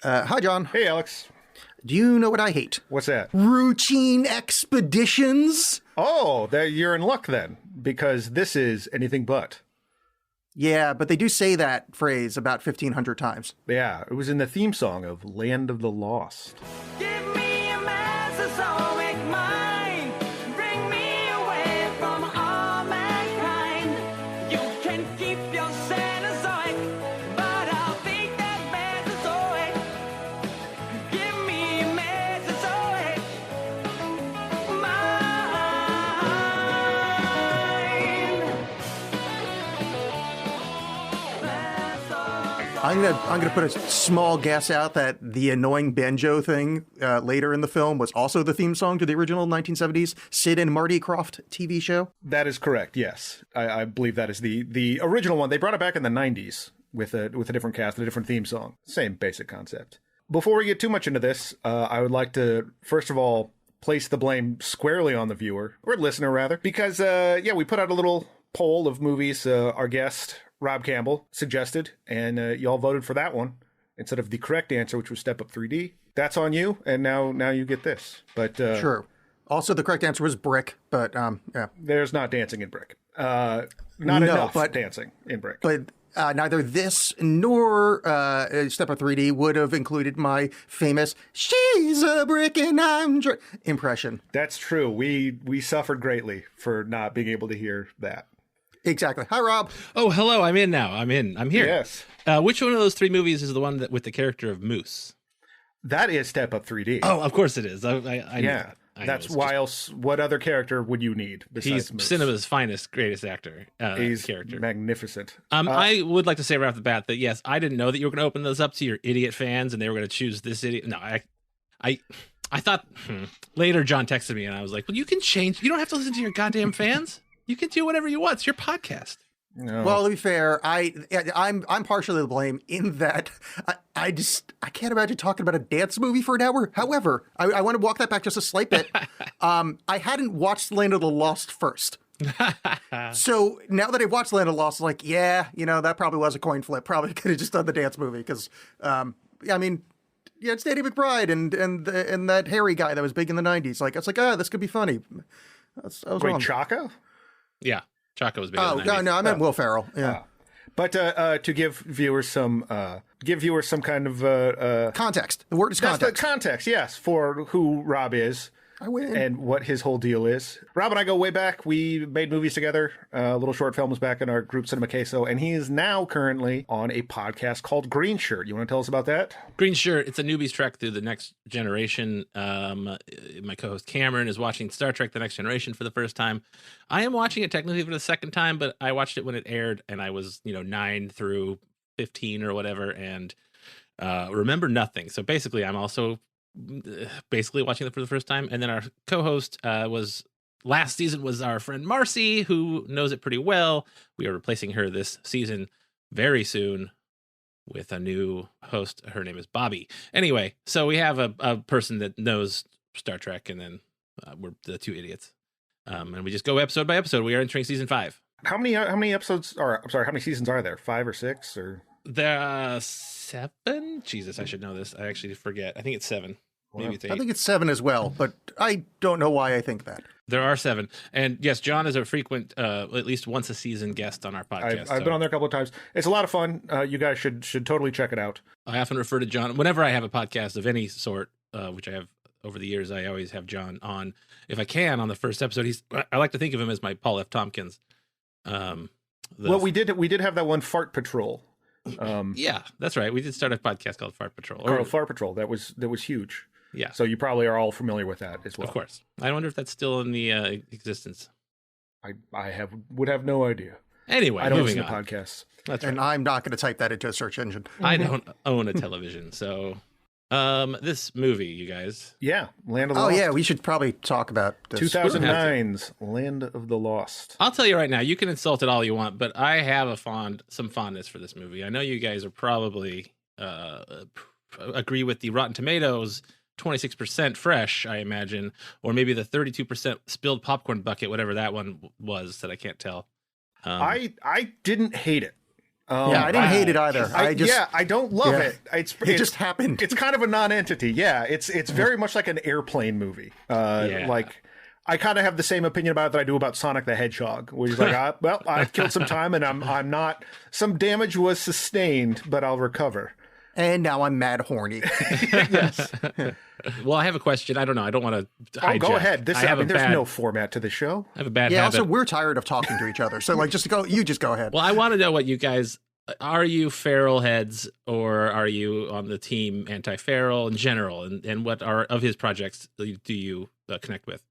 Hi, John. Hey, Alex. Do you know what I hate? What's that? Routine expeditions. Oh, you're in luck then, because this is anything but. Yeah, but they do say that phrase about 1,500 times. Yeah, it was in the theme song of Land of the Lost. Give me a Mesozoic mind. Bring me away from all mankind. You can keep your Cenozoic, but I'll take that Mesozoic. Give me a Mesozoic mind. I'm gonna put a small guess out that the annoying banjo thing later in the film was also the theme song to the original 1970s Sid and Marty Krofft TV show. That is correct, yes. I believe that is the original one. They brought it back in the 90s with a different cast and a different theme song. Same basic concept. Before we get too much into this, I would like to, first of all, place the blame squarely on the viewer, or listener rather, because, we put out a little poll of movies our guest, Rob Campbell, suggested, and y'all voted for that one instead of the correct answer, which was Step Up 3D. That's on you, and now you get this. But Sure. Also, the correct answer was Brick, but yeah. there's not dancing in Brick. Not enough dancing in Brick. But neither this nor Step Up 3D would have included my famous "She's a brick and I'm impression. That's true. We suffered greatly for not being able to hear that. Exactly. Hi, Rob. Oh, hello. I'm in now. I'm here. Yes. Which one of those three movies is the one with the character of Moose? That is Step Up 3D. Oh, of course it is. I yeah. That's why else. What other character would you need besides he's Moose? cinema's finest, greatest actor. He's character. Magnificent. I would like to say right off the bat that yes, I didn't know that you were going to open those up to your idiot fans and they were going to choose this idiot. No, I thought later John texted me and I was like, well, you can change. You don't have to listen to your goddamn fans. You can do whatever you want. It's your podcast. No. Well, to be fair, I'm partially to blame in that I can't imagine talking about a dance movie for an hour. However, I want to walk that back just a slight bit. I hadn't watched Land of the Lost first. So now that I've watched Land of the Lost, like, yeah, that probably was a coin flip. Probably could have just done the dance movie because, it's Danny McBride and that Harry guy that was big in the 90s. Like, it's like, this could be funny. I was wrong. Chaka? Yeah. Chaka was big. Oh, no, I meant Will Ferrell. Yeah. But to give viewers some kind of Context. The word is that's context. the context, yes, for who Rob is. I win. And what his whole deal is. Rob and I go way back. We made movies together, little short films back in our group Cinema Queso, and he is now currently on a podcast called Green Shirt. You want to tell us about that? Green Shirt. It's a newbie's trek through the next generation. My co-host Cameron is watching Star Trek: The Next Generation for the first time. I am watching it technically for the second time, but I watched it when it aired, and I was 9 through 15 or whatever, and remember nothing. So basically, I'm also watching it for the first time. And then our co-host was last season was our friend Marcy, who knows it pretty well. We are replacing her this season very soon with a new host. Her name is Bobby. Anyway, so we have a person that knows Star Trek, and then we're the two idiots. And we just go episode by episode. We are entering season 5. How many episodes are, I'm sorry, how many seasons are there? 5 or 6 or? There are 7? Jesus, I should know this. I actually forget. I think it's 7. Maybe it's 8. I think it's 7 as well, but I don't know why I think that. There are 7. And yes, John is a frequent, at least once a season guest on our podcast. I've been on there a couple of times. It's a lot of fun. You guys should totally check it out. I often refer to John whenever I have a podcast of any sort, which I have over the years. I always have John on, if I can, on the first episode. I like to think of him as my Paul F. Tompkins. Well, we did have that one Fart Patrol. Yeah, that's right. We did start a podcast called Fart Patrol. Fart Patrol. That was huge. Yeah. So you probably are all familiar with that as well. Of course. I wonder if that's still in the existence. I would have no idea. Anyway, I don't moving listen to on. podcasts. That's And right. I'm not going to type that into a search engine. I don't own a television, so this movie, you guys. Yeah, Land of the Oh, Lost. yeah, we should probably talk about this. 2009's Land of the Lost. I'll tell you right now, you can insult it all you want, but I have some fondness for this movie. I know you guys are probably agree with the Rotten Tomatoes 26% fresh, I imagine, or maybe the 32% spilled popcorn bucket, whatever that one was that I can't tell. I didn't hate it. Yeah, I didn't hate it either. I don't love Yeah. it. It just happened. It's kind of a non-entity. Yeah, it's very much like an airplane movie. Like I kind of have the same opinion about it that I do about Sonic the Hedgehog, where he's like, I killed some time and I'm not. Some damage was sustained, but I'll recover. And now I'm mad horny. Yes. Well, I have a question. I don't know. I don't want to hijack. Oh, go ahead. There's no format to the show. I have a bad Yeah, habit. also, we're tired of talking to each other. So, like, just go ahead. Well, I want to know what you guys are. You feral heads, or are you on the team anti-feral in general? And what are of his projects do you connect with?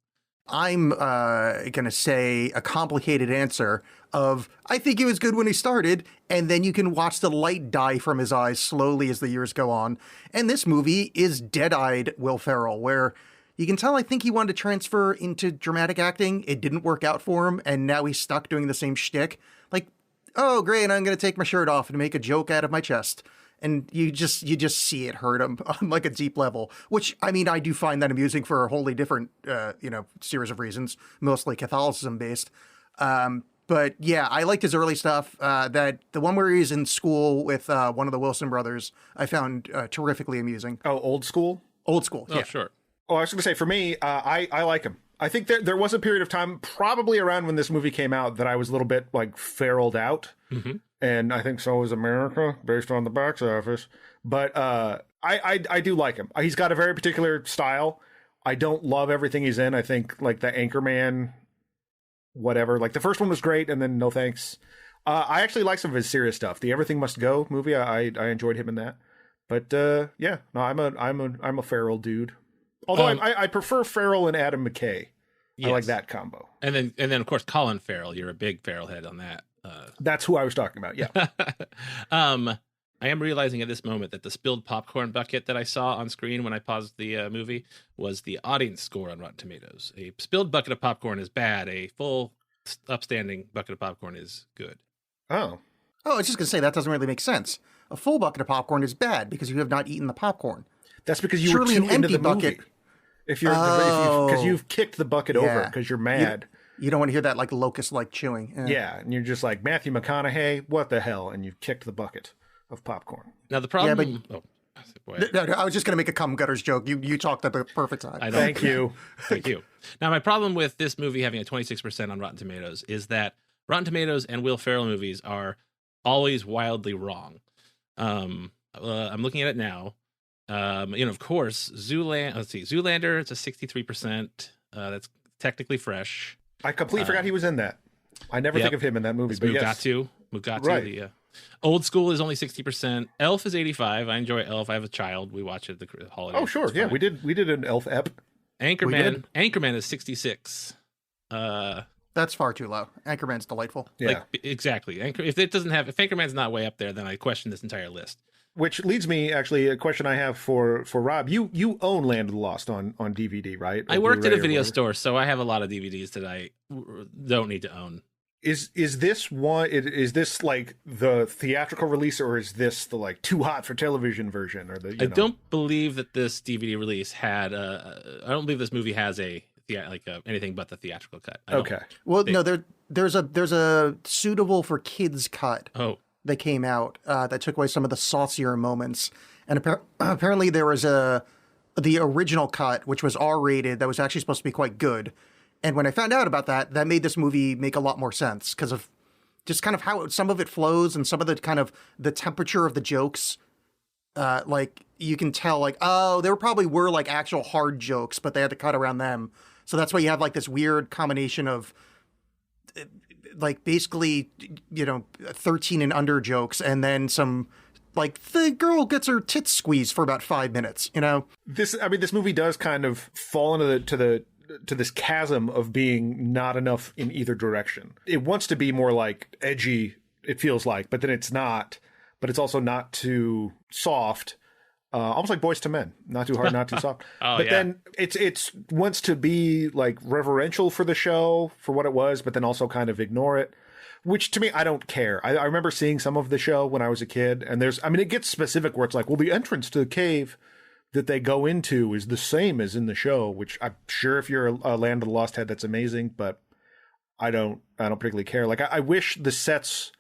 I'm going to say a complicated answer of, I think it was good when he started, and then you can watch the light die from his eyes slowly as the years go on. And this movie is dead-eyed Will Ferrell, where you can tell I think he wanted to transfer into dramatic acting. It didn't work out for him, and now he's stuck doing the same shtick. Like, oh, great, I'm going to take my shirt off and make a joke out of my chest. And you just see it hurt him on like a deep level, which, I mean, I do find that amusing for a wholly different, series of reasons, mostly Catholicism based. But yeah, I liked his early stuff. That the one where he's in school with one of the Wilson brothers, I found terrifically amusing. Oh, Old School? Old School. Oh, Yeah. sure. Oh, I was going to say, for me, I like him. I think there was a period of time, probably around when this movie came out, that I was a little bit like feraled out. Mm-hmm. And I think so is America, based on the box office. But I do like him. He's got a very particular style. I don't love everything he's in. I think like the Anchorman, whatever. Like the first one was great, and then no thanks. I actually like some of his serious stuff. The Everything Must Go movie, I enjoyed him in that. But yeah, no, I'm a Ferrell dude. Although I prefer Ferrell and Adam McKay. Yes. I like that combo. And then of course Colin Farrell. You're a big Farrell head on that. That's who I was talking about. Yeah. I am realizing at this moment that the spilled popcorn bucket that I saw on screen when I paused the movie was the audience score on Rotten Tomatoes. A spilled bucket of popcorn is bad. A full, upstanding bucket of popcorn is good. Oh. Oh, I was just going to say, that doesn't really make sense. A full bucket of popcorn is bad because you have not eaten the popcorn. That's because you Surely were an too into empty the bucket. movie. Because Oh. you've kicked the bucket over Yeah. because you're mad. You don't want to hear that like locust-like chewing. Yeah, and you're just like, Matthew McConaughey, what the hell? And you've kicked the bucket of popcorn. Now the problem. but- boy, No, I was just going to make a cum gutters joke. You talked at the perfect time. I don't- Thank you. Thank you. Now, my problem with this movie having a 26% on Rotten Tomatoes is that Rotten Tomatoes and Will Ferrell movies are always wildly wrong. I'm looking at it now. Of course, Zoolander, it's a 63%. That's technically fresh. I completely forgot he was in that. I never think of him in that movie, but yes. Mugatu. Right. The Old School is only 60%. Elf is 85. I enjoy Elf. I have a child. We watch it at the holidays. Oh, sure. It's Yeah, fine. we did an elf ep. Anchorman is 66. That's far too low. Anchorman's delightful. Yeah. Exactly. If Anchorman's not way up there, then I question this entire list. Which leads me, actually, a question I have for Rob. You own Land of the Lost on DVD, right? Or I worked at Blu-ray a or video whatever. store, so I have a lot of DVDs that I don't need to own. Is this one? Is this like the theatrical release, or is this the like too hot for television version? Or the I don't believe that this DVD release had. I don't believe this movie has anything but the theatrical cut. I don't- Okay. Well, no, there's a suitable for kids cut Oh, that came out that took away some of the saucier moments, and apparently there was the original cut, which was R-rated, that was actually supposed to be quite good. And when I found out about that, that made this movie make a lot more sense because of just kind of how some of it flows and some of the kind of the temperature of the jokes. Like you can tell, like, oh, there probably were like actual hard jokes, but they had to cut around them. So that's why you have like this weird combination of like basically, 13 and under jokes, and then some like the girl gets her tits squeezed for about 5 minutes, This movie does kind of fall into to this chasm of being not enough in either direction. It wants to be more like edgy, it feels like, but then it's not. But it's also not too soft, almost like Boys to Men. Not too hard, not too soft. But then it's wants to be like reverential for the show for what it was, but then also kind of ignore it. Which to me, I don't care. I remember seeing some of the show when I was a kid, and it gets specific where it's like, well, the entrance to the cave that they go into is the same as in the show, which I'm sure if you're a Land of the Lost head, that's amazing, but I don't particularly care. Like I wish the sets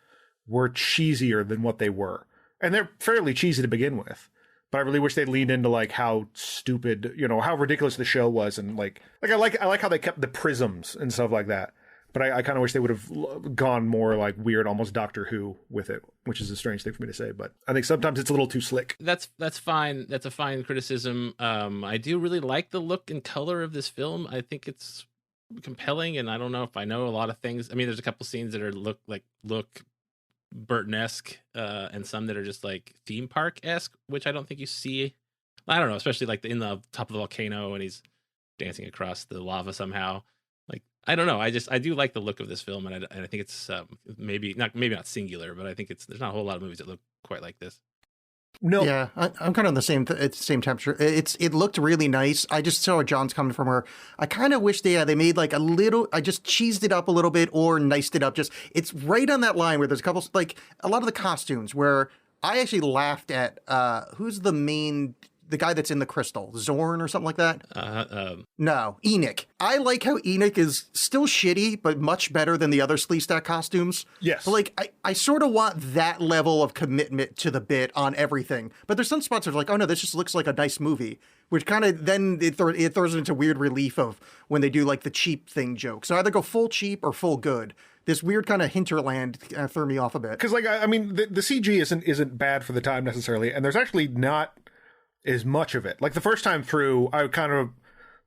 were cheesier than what they were. And they're fairly cheesy to begin with. But I really wish they'd leaned into like how stupid, how ridiculous the show was, and like I like how they kept the prisms and stuff like that. But I kind of wish they would have gone more like weird, almost Doctor Who with it, which is a strange thing for me to say. But I think sometimes it's a little too slick. That's fine. That's a fine criticism. I do really like the look and color of this film. I think it's compelling, and I don't know if I know a lot of things. I mean, there's a couple scenes that are look Burton-esque, and some that are just like theme park-esque, which I don't think you see. I don't know, especially like in the top of the volcano and he's dancing across the lava somehow. Like, I don't know. I do like the look of this film, and I think it's maybe not singular, but I think there's not a whole lot of movies that look quite like this. No. Yeah, I'm kind of on the same temperature. It looked really nice. I just saw where John's coming from. Where I kind of wish they made like a little. I just cheesed it up a little bit or niced it up. Just it's right on that line where there's a couple like a lot of the costumes where I actually laughed at who's the guy that's in the crystal, Zorn or something like that? No, Enoch. I like how Enoch is still shitty, but much better than the other Sleestak costumes. Yes. But like, I sort of want that level of commitment to the bit on everything. But there's some spots that are like, oh no, this just looks like a nice movie, which kind of then it throws it into weird relief of when they do like the cheap thing joke. So either go full cheap or full good. This weird kind of hinterland threw me off a bit. Because like, I mean, the CG isn't bad for the time necessarily, and there's actually not is much of it. Like the first time through, I kind of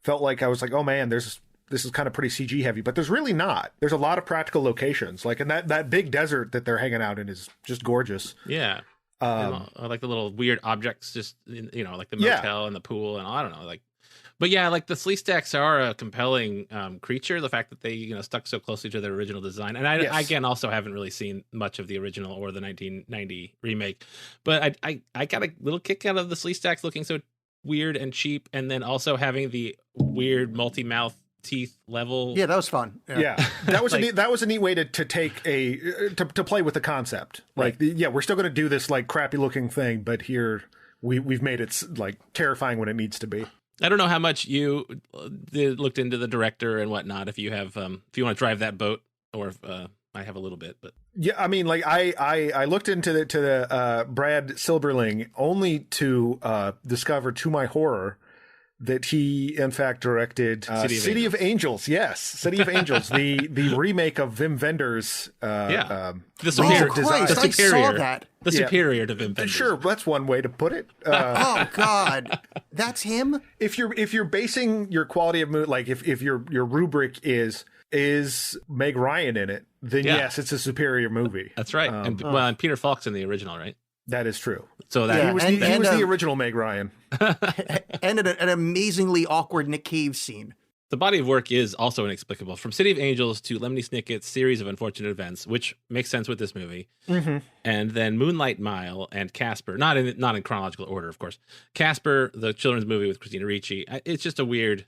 felt like I was like, oh man, this is kind of pretty CG heavy, but there's really not. There's a lot of practical locations. Like, and that big desert that they're hanging out in is just gorgeous. Yeah. I like the little weird objects, just, like the motel and the pool, and I don't know, like, but yeah, like the Sleestaks are a compelling creature. The fact that they, stuck so closely to their original design, and I again also haven't really seen much of the original or the 1990 remake, but I got a little kick out of the Sleestaks looking so weird and cheap, and then also having the weird multi-mouth teeth level. Yeah, that was fun. Yeah, that was that was a neat way to take to play with the concept. Like, we're still going to do this like crappy looking thing, but here we've made it like terrifying when it needs to be. I don't know how much you looked into the director and whatnot. If you have, if you want to drive that boat, or if I have a little bit, but yeah, I mean, like I looked into the Brad Silberling only to discover, to my horror, that he in fact directed City of Angels. Yes, City of Angels, the remake of Wim Wenders. The Superior. I saw that. The Superior to Wim Wenders. Sure, that's one way to put it. Oh God, that's him. If you're basing your quality of movie, like if your rubric is Meg Ryan in it, then yes, it's a superior movie. That's right. And Peter Falk's in the original, right? That is true. So that he was the original Meg Ryan. And an amazingly awkward Nick Cave scene. The body of work is also inexplicable. From City of Angels to Lemony Snicket's Series of Unfortunate Events, which makes sense with this movie, and then Moonlight Mile and Casper, not in chronological order, of course. Casper, the children's movie with Christina Ricci, it's just a weird,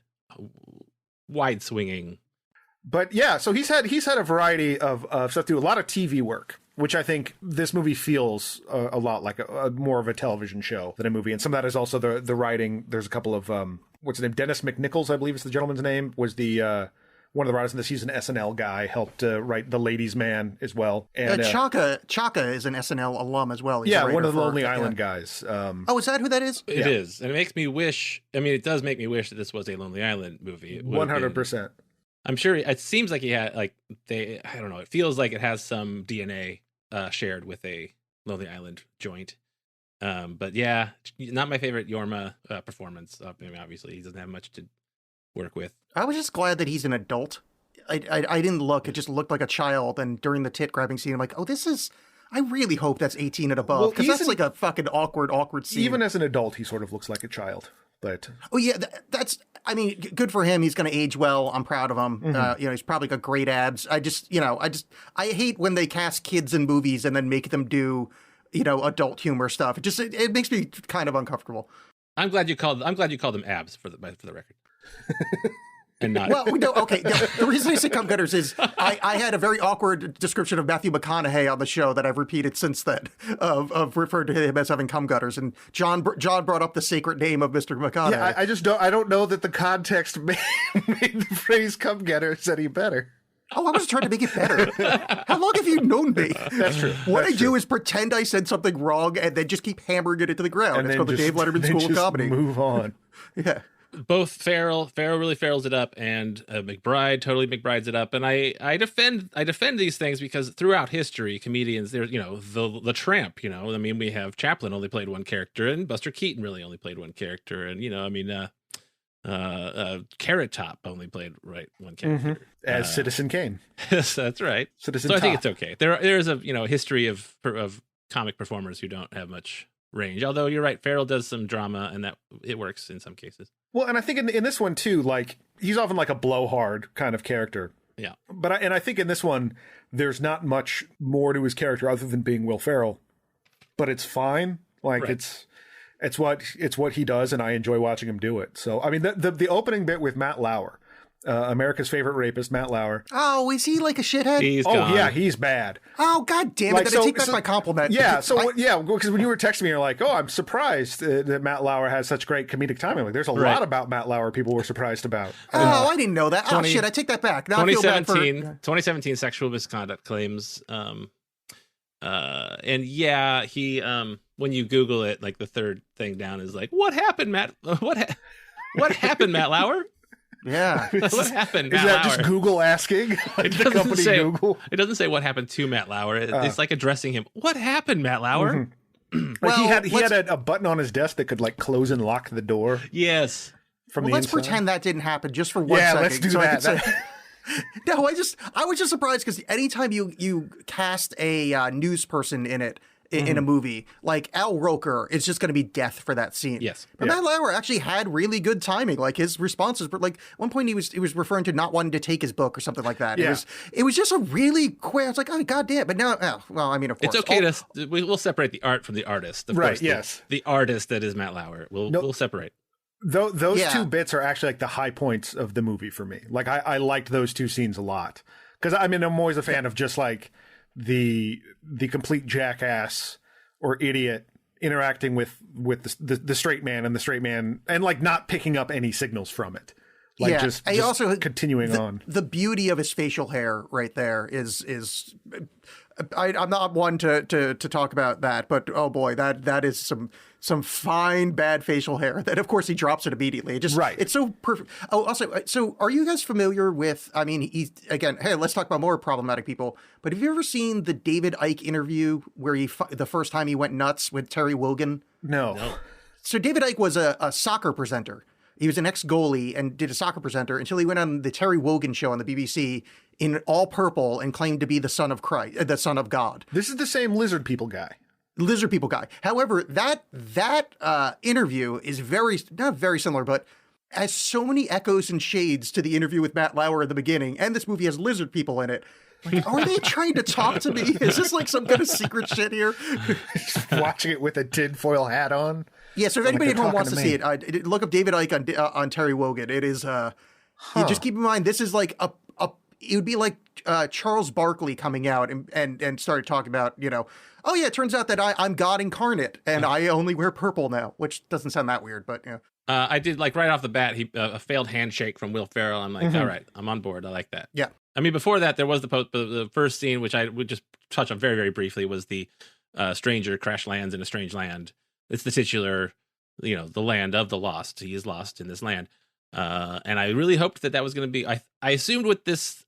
wide swinging. But yeah, so he's had a variety of stuff too. A lot of TV work, which I think this movie feels a lot like a more of a television show than a movie. And some of that is also the writing. There's a couple of what's his name? Dennis McNichols, I believe is the gentleman's name, was the one of the writers in this. He's an SNL guy, helped write The Ladies' Man as well. And Chaka is an SNL alum as well. He's one of the Lonely Island guys. Oh, is that who that is? It is. And it makes me wish, it does make me wish that this was a Lonely Island movie. 100%. I'm sure it seems like he had, like, I don't know, it feels like it has some DNA shared with a Lonely Island joint. But yeah, not my favorite Yorma performance. Obviously, he doesn't have much to work with. I was just glad that he's an adult. I didn't look. It just looked like a child. And during the tit grabbing scene, I'm like, oh, this is... I really hope that's 18 and above, because that's like a fucking awkward scene. Even as an adult, he sort of looks like a child. But oh yeah, that's. I mean, good for him. He's going to age well. I'm proud of him. He's probably got great abs. I hate when they cast kids in movies and then make them do, adult humor stuff. It makes me kind of uncomfortable. I'm glad you called them abs for the record. And not. Well, no, okay. The reason I say cum gutters is I had a very awkward description of Matthew McConaughey on the show that I've repeated since then of referred to him as having cum gutters. And John brought up the sacred name of Mr. McConaughey. Yeah, I don't know that the context made the phrase cum gutters any better. Oh, I was trying to make it better. How long have you known me? That's true. What That's I do true. is pretend I said something wrong and then just keep hammering it into the ground. And It's then called the just- Dave Letterman then School of just Comedy. Move on. Yeah. Both Farrell really Farrells it up, and McBride totally McBrides it up. And I defend these things because throughout history, comedians, there's the Tramp. I mean, we have Chaplin only played one character, and Buster Keaton really only played one character, and Carrot Top only played one character As Citizen Kane. That's right. Citizen So I think Top. it's okay. There is a history of comic performers who don't have much range. Although you're right, Farrell does some drama, and that it works in some cases. Well, and I think in this one too, like he's often like a blowhard kind of character. Yeah. But I think in this one, there's not much more to his character other than being Will Ferrell. But it's fine. Like Right. it's what he does, and I enjoy watching him do it. So I mean, the opening bit with Matt Lauer, America's favorite rapist, Matt Lauer. Oh, is he like a shithead? He's Oh gone. yeah, he's bad. Oh, god damn it. Like, Then I take back my compliment. Yeah, I- because when you were texting me, you're like, "Oh, I'm surprised that Matt Lauer has such great comedic timing." Like, there's a Right. lot about Matt Lauer people were surprised about. Oh, I didn't know that. Oh, shit. I take that back. Now I feel bad for... 2017 sexual misconduct claims. And yeah, he when you Google it, like the third thing down is like, what happened, Matt? What happened, Matt Lauer? Yeah. What happened, Is Matt that Lauer? just Google asking? Like the company Google? It doesn't say what happened to Matt Lauer. It's like addressing him. What happened, Matt Lauer? Like Well, he had a button on his desk that could like close and lock the door Yes. from Well, the let's inside. pretend that didn't happen just for 1 Yeah, second. let's do so I that. could say- No, I was just surprised because anytime you cast a news person in it, in a movie, like Al Roker, it's just going to be death for that scene. Yes. But Yeah. Matt Lauer actually had really good timing. Like his responses were like, one point he was referring to not wanting to take his book or something like that. Yeah. It was just a really quick, I was like, oh, goddamn. But now, well, I mean, of course. It's okay we'll separate the art from the artist. Of Right, course, yes. The artist that is Matt Lauer. We'll separate. Those Yeah. two bits are actually like the high points of the movie for me. Like I liked those two scenes a lot because I mean I'm always a fan of just like the complete jackass or idiot interacting with the straight man and like not picking up any signals from it. Like Yeah. just And also continuing on. The beauty of his facial hair right there is I'm not one to talk about that, but oh boy, that is some fine bad facial hair. That of course he drops it immediately. It just Right. It's so perfect. Oh, also, so are you guys familiar with? I mean, he's again. Hey, let's talk about more problematic people. But have you ever seen the David Icke interview where the first time he went nuts with Terry Wogan? No. So David Icke was a soccer presenter. He was an ex-goalie and did a soccer presenter until he went on the Terry Wogan show on the BBC in all purple and claimed to be the son of Christ, the son of God, This is the same lizard people guy. lizard people guy. However, that interview is not very similar, but has so many echoes and shades to the interview with Matt Lauer in the beginning. And this movie has lizard people in it. Like, are they trying to talk to me? Is this like some kind of secret shit here? Watching it with a tinfoil hat on. Yeah, so if Like anybody they're at home wants to talking see to it, look up David Icke on Terry Wogan. It is, you just keep in mind, this is like it would be like Charles Barkley coming out and started talking about, oh yeah, it turns out that I'm God incarnate and I only wear purple now, which doesn't sound that weird, but yeah. I did like right off the bat, a failed handshake from Will Ferrell. I'm like, all right, I'm on board. I like that. Yeah. I mean, before that, there was the first scene, which I would just touch on very, very briefly, was the stranger crash lands in a strange land. It's the titular, the land of the lost. He is lost in this land. And I really hoped that was going to be, I assumed with this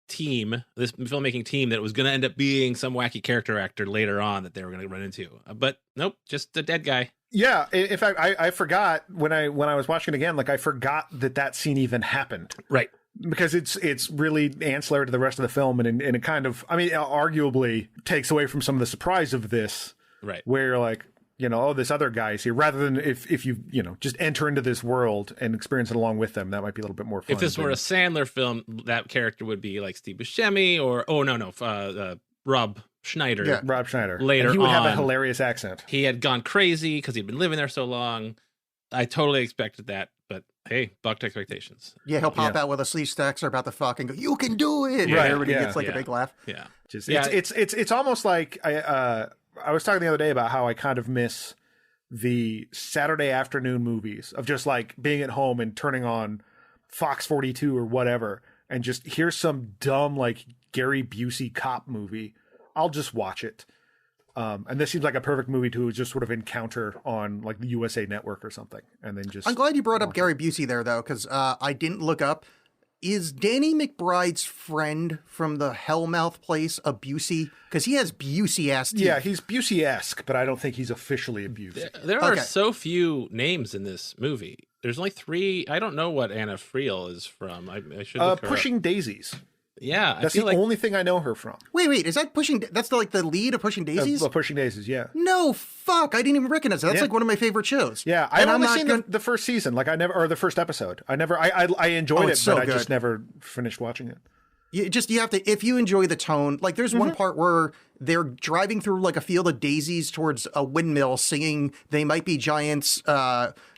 team, this filmmaking team, that it was going to end up being some wacky character actor later on that they were going to run into. But nope, just a dead guy. Yeah, in fact, I forgot when I was watching it again. Like I forgot that scene even happened. Right. Because it's really ancillary to the rest of the film, and it kind of, I mean, arguably takes away from some of the surprise of this. Right. Where you're like, oh, this other guy's here, rather than if you just enter into this world and experience it along with them, that might be a little bit more fun. If this were a Sandler film, that character would be like Steve Buscemi or Rob Schneider. Yeah. Rob Schneider Later and he would have a on. hilarious accent. He had gone crazy because he'd been living there so long. I totally expected that, but hey, bucked expectations. Yeah, he'll pop out with a sleeve stacks are about to fuck and go, you can do it. Yeah, And everybody yeah, gets like yeah. a big laugh. Yeah. Just, Yeah. it's almost like I was talking the other day about how I kind of miss the Saturday afternoon movies of just like being at home and turning on Fox 42 or whatever and just here's some dumb like Gary Busey cop movie, I'll just watch it. And this seems like a perfect movie to just sort of encounter on like the USA Network or something, and then just. I'm glad you brought up Gary Busey there, though, because I didn't look up. Is Danny McBride's friend from the Hellmouth place a Busey? Because he has Busey-ass teeth. Yeah, he's Busey-esque, but I don't think he's officially a Busey. There are Okay. so few names in this movie. There's only 3. I don't know what Anna Friel is from. I should look her up. Pushing Daisies. Yeah, I That's feel the like only thing I know her from. Wait, is that Pushing? That's the lead of Pushing Daisies? Pushing Daisies, yeah. No, fuck, I didn't even recognize that. That's Yeah. like one of my favorite shows. Yeah, I've And I'm only not seen gonna- the first season, like or the first episode. I enjoyed Oh, it, it's so but I just good. never finished watching it. You have to, if you enjoy the tone, like there's Mm-hmm. one part where they're driving through like a field of daisies towards a windmill singing They Might Be Giants,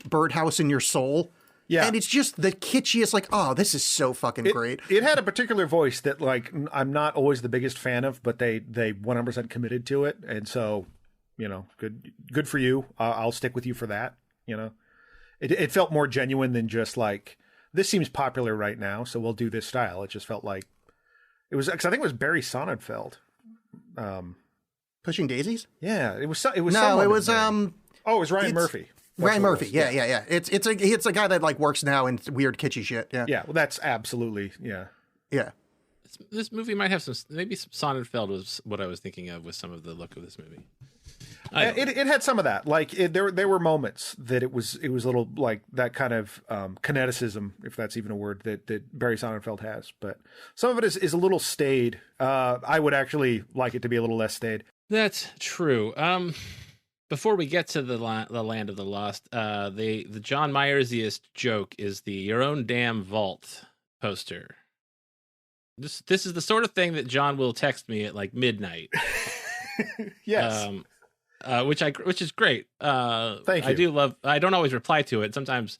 Birdhouse in Your Soul. Yeah. And it's just the kitschest, like, oh, this is so fucking great. It had a particular voice that like I'm not always the biggest fan of, but they 100% committed to it, and so good for you. I'll stick with you for that. It felt more genuine than just like this seems popular right now, so we'll do this style. It just felt like it was because I think it was Barry Sonnenfeld. Pushing Daisies? Yeah, it was. It was. No, someone it was in there. Oh, it was Ryan it's- Murphy. That's Ryan what it Murphy. was. Yeah. It's a guy that like works now in weird kitschy shit. Yeah. Yeah, well, that's absolutely Yeah. this movie might have some Sonnenfeld was what I was thinking of with some of the look of this movie. It had some of that. Like there were moments that it was a little like that kind of kineticism, if that's even a word that Barry Sonnenfeld has. But some of it is a little staid. I would actually like it to be a little less staid. That's true. Before we get to the Land of the Lost, the John Myersiest joke is the "Your Own Damn Vault" poster. This is the sort of thing that John will text me at like midnight. Yes. Which is great. Thank you. I do love. I don't always reply to it. Sometimes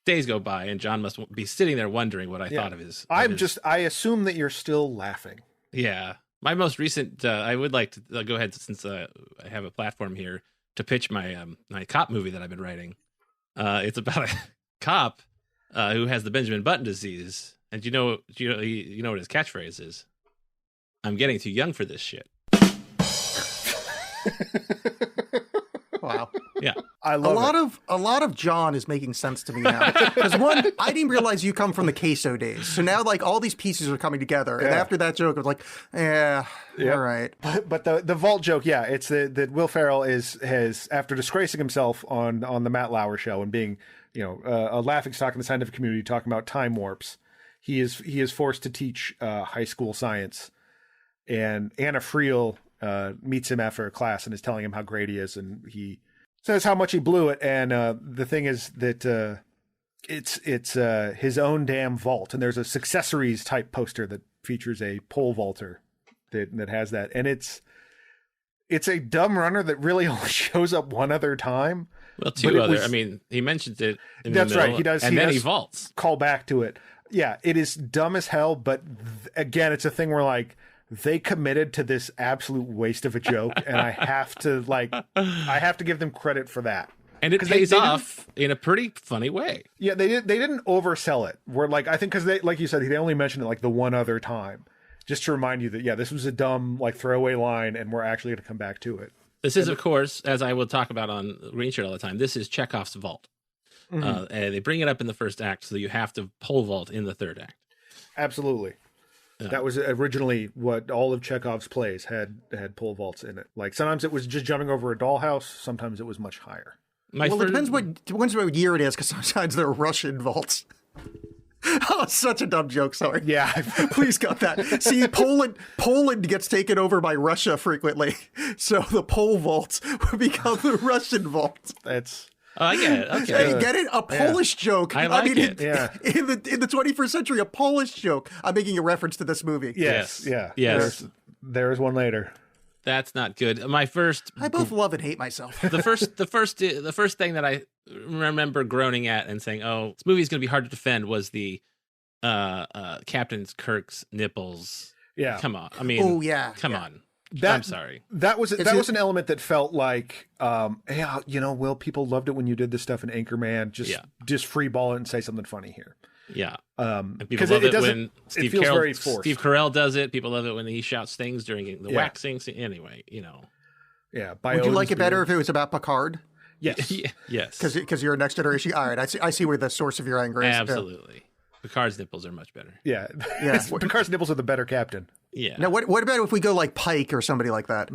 days go by, and John must be sitting there wondering what I thought of his. I assume that you're still laughing. Yeah. My most recent. I would like to go ahead since I have a platform here to pitch my my cop movie that I've been writing. It's about a cop who has the Benjamin Button disease, and you know what his catchphrase is? I'm getting too young for this shit. Wow. Yeah. I love it. A lot of John is making sense to me now. Because one, I didn't realize you come from the queso days. So now like all these pieces are coming together. And Yeah. after that joke, I was like, all right. But the vault joke, yeah, it's that Will Ferrell has after disgracing himself on the Matt Lauer show and being a laughingstock in the scientific community talking about time warps, he is forced to teach high school science, and Anna Friel meets him after a class and is telling him how great he is, and he says how much he blew it, and the thing is that it's his own damn vault, and there's a Successories type poster that features a pole vaulter that has that, and it's a dumb runner that really only shows up one other time. Well, But two it other. was- I mean, he mentions it. In That's the right, middle, he does- and he then does- he vaults. Call back to it. Yeah, it is dumb as hell, but again, it's a thing where like they committed to this absolute waste of a joke, and I have to give them credit for that. And it 'Cause pays they didn't- off in a pretty funny way. Yeah, they didn't oversell it. Where like I think because they, like you said, they only mentioned it like the one other time, just to remind you that this was a dumb like throwaway line, and we're actually going to come back to it. This is, of course, as I will talk about on Green Shirt all the time, this is Chekhov's vault. Mm-hmm. And they bring it up in the first act, so you have to pole vault in the third act. Absolutely. Yeah. That was originally what all of Chekhov's plays had pole vaults in it. Like sometimes it was just jumping over a dollhouse, sometimes it was much higher. Well, it depends what year it is, because sometimes they're Russian vaults. Oh, such a dumb joke. Sorry. Yeah. Please cut that. See, Poland gets taken over by Russia frequently, so the pole vaults would become the Russian vault. That's Oh, I get it. Okay. Hey, get it? A Polish joke. I like it. In the 21st century, a Polish joke. I'm making a reference to this movie. yes. Yes. Yeah. Yes. There's one later. That's not good. My first, I both love and hate myself. the first thing that I remember groaning at and saying, "Oh, this movie is going to be hard to defend," was the Captain Kirk's nipples. Yeah. Come on. I mean, Oh, yeah. come yeah. on. That- I'm sorry. That was It's- was an element that felt like, Will, people loved it when you did this stuff in Anchorman. Just free ball it and say something funny here. Yeah. And And people love it when Steve feels Carell, very forced. Steve Carell does it. People love it when he shouts things during the Yeah. waxing scene. Anyway, Yeah. Would you like it better if it was about Picard? Yes. Yes. Because you're a next generation. All right, I see where the source of your anger is. Absolutely. Picard's nipples are much better. Yeah. Yeah. Picard's nipples are the better captain. Yeah. Now, what about if we go like Pike or somebody like that?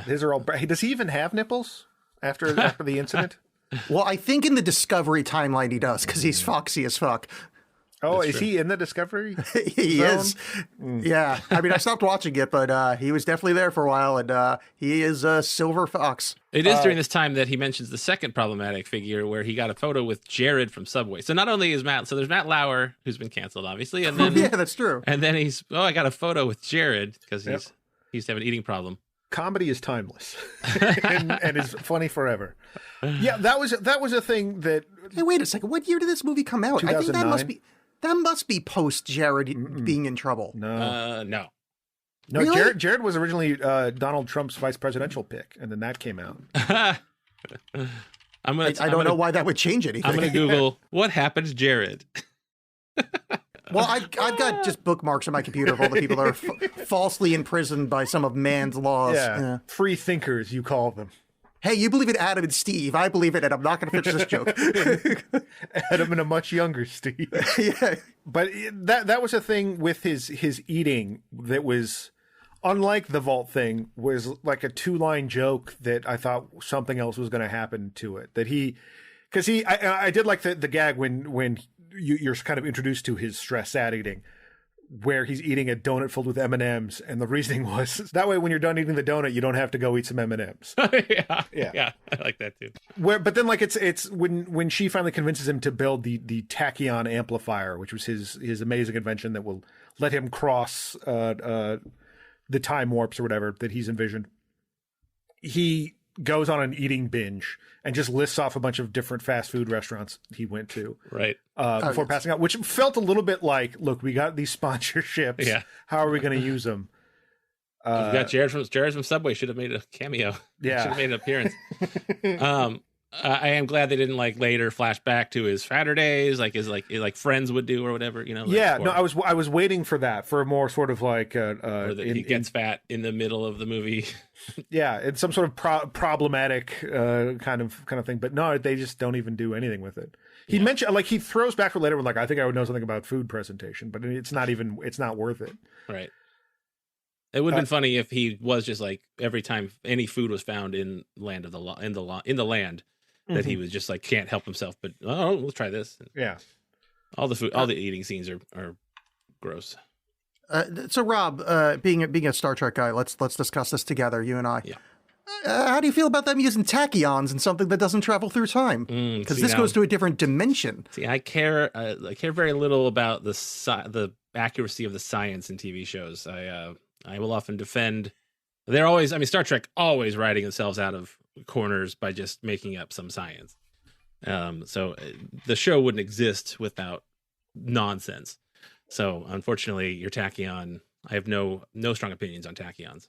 His are all. Does he even have nipples after the incident? Well, I think in the Discovery timeline he does because he's foxy as fuck. Oh, is he in the Discovery? He Zone? is. Yeah. I mean, I stopped watching it, but he was definitely there for a while, and he is a silver fox. It is during this time that he mentions the second problematic figure where he got a photo with Jared from Subway. So not only is so there's Matt Lauer, who's been canceled, obviously, and then Yeah, that's true. and then I got a photo with Jared because he used to have an eating problem. Comedy is timeless and is funny forever. Yeah, that was a thing that. Hey, wait a second. What year did this movie come out? I think 2009? that must be post Jared being in trouble. No. No. No, Really? Jared was originally Donald Trump's vice presidential pick, and then that came out. I don't know why that would change anything. I'm going to Google what happened to Jared. Well, I've got just bookmarks on my computer of all the people that are falsely imprisoned by some of man's laws. Yeah. Free thinkers, you call them. Hey, you believe in Adam and Steve. I believe it, and I'm not going to finish this joke. Adam and a much younger Steve. Yeah. But that was a thing with his eating that was, unlike the vault thing, was like a 2-line joke that I thought something else was going to happen to it. That I did like the gag when you're kind of introduced to his stress sad eating, where he's eating a donut filled with M&Ms, and the reasoning was that way when you're done eating the donut, you don't have to go eat some M&Ms. Yeah, I like that too. But then like it's when she finally convinces him to build the tachyon amplifier, which was his amazing invention that will let him cross the time warps or whatever that he's envisioned. He goes on an eating binge and just lists off a bunch of different fast food restaurants he went to Right. before passing out, which felt a little bit like, look, we got these sponsorships. Yeah. How are we going to use them? You got Jared from Subway should have made a cameo. Yeah. Should have made an appearance. I am glad they didn't later flash back to his fatter days, like Friends would do or whatever, I was waiting for that, for a more sort of like or that he gets fat in the middle of the movie. Yeah, it's some sort of problematic kind of thing. But no, they just don't even do anything with it. He mentioned, he throws back for later with I think I would know something about food presentation, but it's not worth it. Right. It would have been funny if he was just every time any food was found in land of the land that he was just can't help himself, but let's try this. Yeah. Uh, All the eating scenes are gross. So Rob, being a Star Trek guy, let's discuss this together, you and I. Yeah. How do you feel about them using tachyons in something that doesn't travel through time? Because this goes to a different dimension. See, I care very little about the accuracy of the science in TV shows. I will often defend. They're always, Star Trek always writing themselves out of corners by just making up some science. So the show wouldn't exist without nonsense. So unfortunately, your tachyon, I have no strong opinions on tachyons.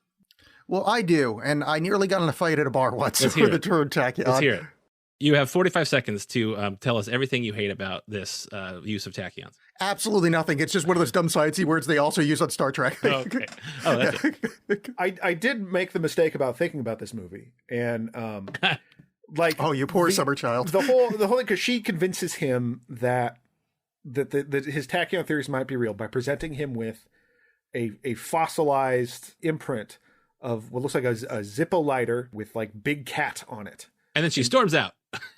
Well, I do, and I nearly got in a fight at a bar once Let's with hear the it. term tachyon. Let's hear it. You have 45 seconds to tell us everything you hate about this use of tachyons. Absolutely nothing. It's just one of those dumb sciencey words they also use on Star Trek. Okay. Oh, that's it. I did make the mistake about thinking about this movie, and Oh, you poor summer child. the whole thing, because she convinces him that his tachyon theories might be real by presenting him with a fossilized imprint of what looks like a Zippo lighter with big cat on it. And then she storms out.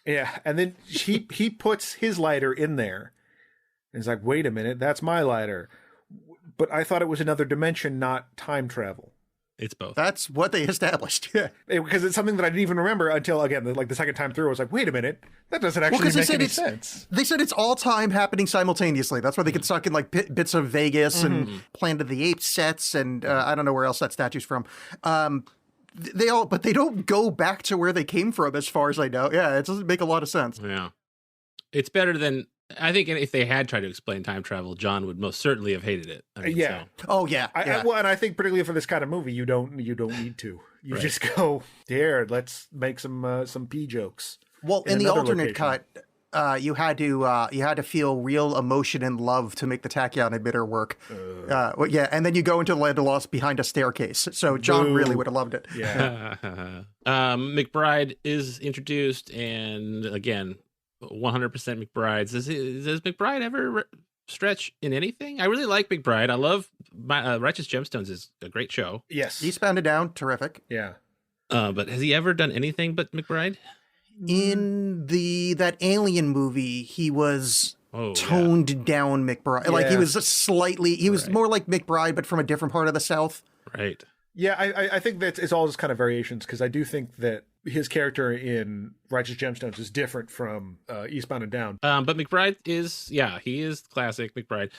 Yeah, and then he puts his lighter in there, and he's like, "Wait a minute, that's my lighter." But I thought it was another dimension, not time travel. It's both. That's what they established. Yeah. Because it's something that I didn't even remember until, again, the second time through. I was like, "Wait a minute, that doesn't actually make any sense." They said it's all time happening simultaneously. That's why they could suck in bits of Vegas and Planet of the Apes sets, and I don't know where else that statue's from. But they don't go back to where they came from, as far as I know. Yeah, it doesn't make a lot of sense. Yeah. It's better than, I think if they had tried to explain time travel, John would most certainly have hated it. Yeah. So. Oh yeah. And I think particularly for this kind of movie, you don't need to. You just go, here, let's make some pee jokes. Well, in the alternate cut, you had to feel real emotion and love to make the tachyon emitter work. Well, yeah, and then you go into the Land of Lost behind a staircase. So John really would have loved it. Yeah. McBride is introduced, and again, 100% McBride. Does McBride ever stretch in anything? I really like McBride. I love Righteous Gemstones is a great show. Yes. Eastbound and Down, terrific. Yeah. But has he ever done anything but McBride? In that Alien movie, he was Oh, toned down McBride. Like he Yeah. was he was more like McBride, but from a different part of the South. right. Yeah, I think that it's all just kind of variations, because I do think that his character in Righteous Gemstones is different from Eastbound and Down. But McBride is, he is classic McBride.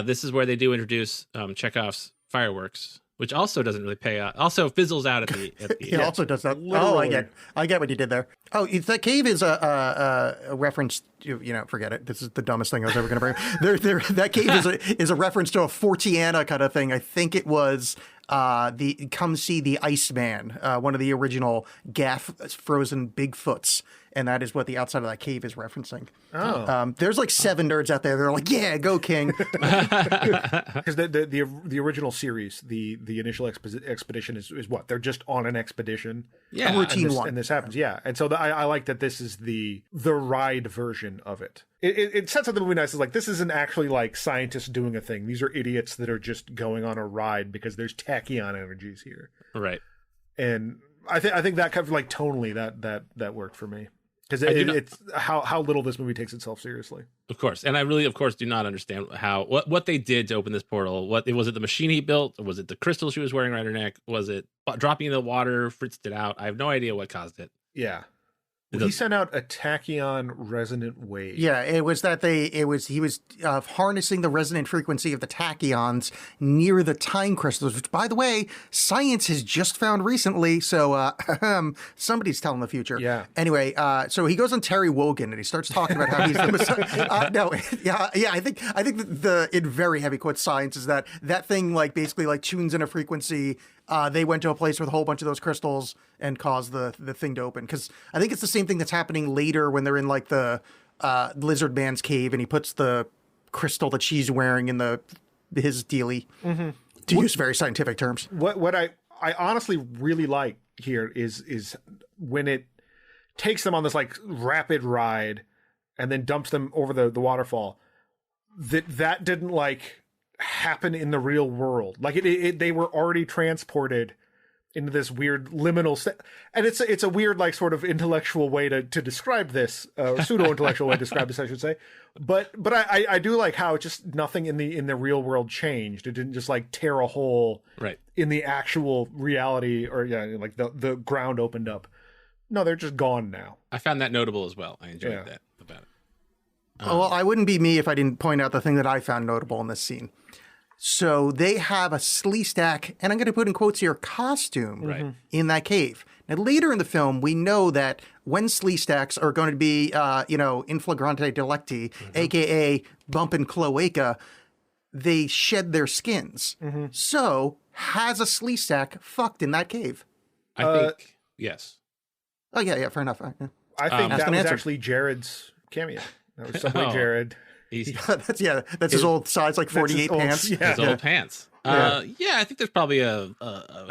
This is where they do introduce Chekhov's fireworks, which also doesn't really pay out. Also fizzles out at the. He also does that. Literally. Oh, I get what you did there. Oh, that cave is a reference to, forget it. This is the dumbest thing I was ever going to bring. That cave is a reference to a Fortiana kind of thing. I think it was Come See the Iceman, one of the original Gaff frozen Bigfoots. And that is what the outside of that cave is referencing. Oh. There's like 7 nerds out there. They're like, yeah, go King. Because the original series, the initial expedition is what? They're just on an expedition. Yeah. Routine one. And this happens, yeah. And so I like that this is the ride version of it. It said something really nice. It's like, this isn't actually like scientists doing a thing. These are idiots that are just going on a ride because there's tachyon energies here. Right. And I think that kind of like tonally that worked for me. Because it's how little this movie takes itself seriously. Of course. And I really, of course, do not understand what they did to open this portal. Was it the machine he built? Or was it the crystal she was wearing around her neck? Was it dropping in the water, fritzed it out? I have no idea what caused it. Yeah. He sent out a tachyon resonant wave. Yeah, it was that he was harnessing the resonant frequency of the tachyons near the time crystals, which, by the way, science has just found recently. So somebody's telling the future. Yeah. Anyway, so he goes on Terry Wogan and he starts talking about how he's the Messiah. I think the in very heavy quotes science is that thing like basically like tunes in a frequency. They went to a place with a whole bunch of those crystals and caused the thing to open. Because I think it's the same thing that's happening later when they're in like the lizard man's cave and he puts the crystal that she's wearing in his dealie. Mm-hmm. To use very scientific terms. What I honestly really like here is when it takes them on this like rapid ride and then dumps them over the waterfall. That didn't like happen in the real world. Like they were already transported into this weird liminal state. And it's a weird like sort of intellectual way to describe this, pseudo intellectual way to describe this, I should say. But I do like how just nothing in the real world changed. It didn't just like tear a hole right in the actual reality, or like the ground opened up. No, they're just gone now. I found that notable as well. I enjoyed that about it. Well, I wouldn't be me if I didn't point out the thing that I found notable in this scene. So they have a Sleestak, and I'm going to put in quotes here, costume in that cave. Now, later in the film, we know that when Sleestaks are going to be, in flagrante delicti, a.k.a. bumping cloaca, they shed their skins. So, has a Sleestak fucked in that cave? I think, yes. Oh, yeah, fair enough. Yeah. I think that was answer. actually Jared's cameo. That was somebody Jared. That's his old size, like 48 pants. His old pants. I think there's probably a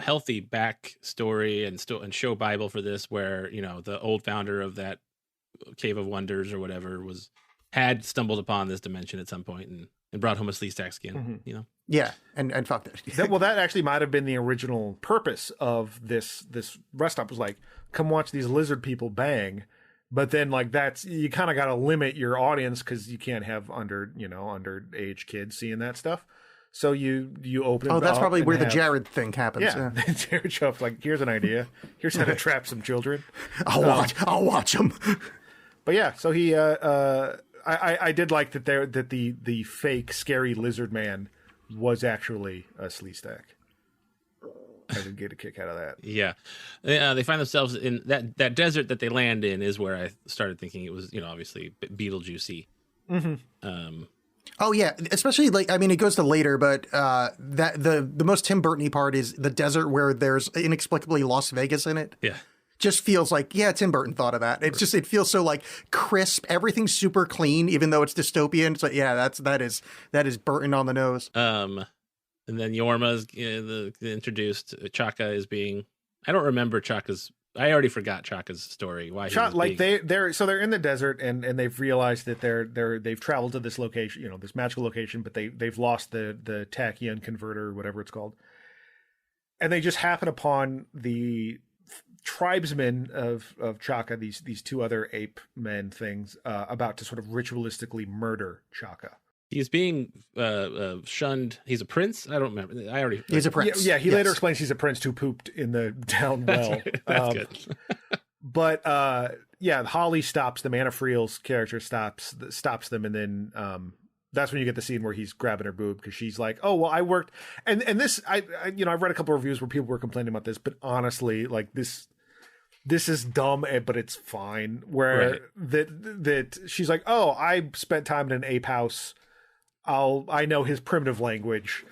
healthy backstory and show Bible for this, where the old founder of that Cave of Wonders or whatever had stumbled upon this dimension at some point and brought home a Sleestak skin. Yeah, and fucked it. That actually might have been the original purpose of this rest stop, was like, come watch these lizard people bang. But then, like, you kind of got to limit your audience because you can't have underage kids seeing that stuff. So you open. Oh, that's probably where the Jared thing happens. Yeah. Jared shows up like, here's an idea. Here's how to trap some children. I'll watch them. But yeah, so he. I did like that the fake scary lizard man was actually a Sleestak. I did get a kick out of that. Yeah. They find themselves in that desert that they land in is where I started thinking it was, obviously Beetlejuicy. Oh yeah, especially it goes to later, but that the most Tim Burton-y part is the desert where there's inexplicably Las Vegas in it. Yeah. just feels like, yeah, Tim Burton thought of that. It's just, it feels so like crisp. Everything's super clean, even though it's dystopian. So yeah, that is Burton on the nose. And then Yorma's introduced. Chaka is being. I don't remember Chaka's. I already forgot Chaka's story. Why he was like being... they're in the desert and they've realized that they've traveled to this location, this magical location, but they've lost the tachyon converter, whatever it's called, and they just happen upon the tribesmen of Chaka, these two other ape men things, about to sort of ritualistically murder Chaka. He's being shunned. He's a prince. I don't remember. He's a prince. Yeah. He later explains he's a prince who pooped in the down well. That's good. But Holly stops them. Anna Friel's character stops them, and then that's when you get the scene where he's grabbing her boob because she's like, "Oh well, I worked." And this, I've read a couple of reviews where people were complaining about this, but honestly, like this is dumb, but it's fine. Where that she's like, "Oh, I spent time in an ape house. I know his primitive language."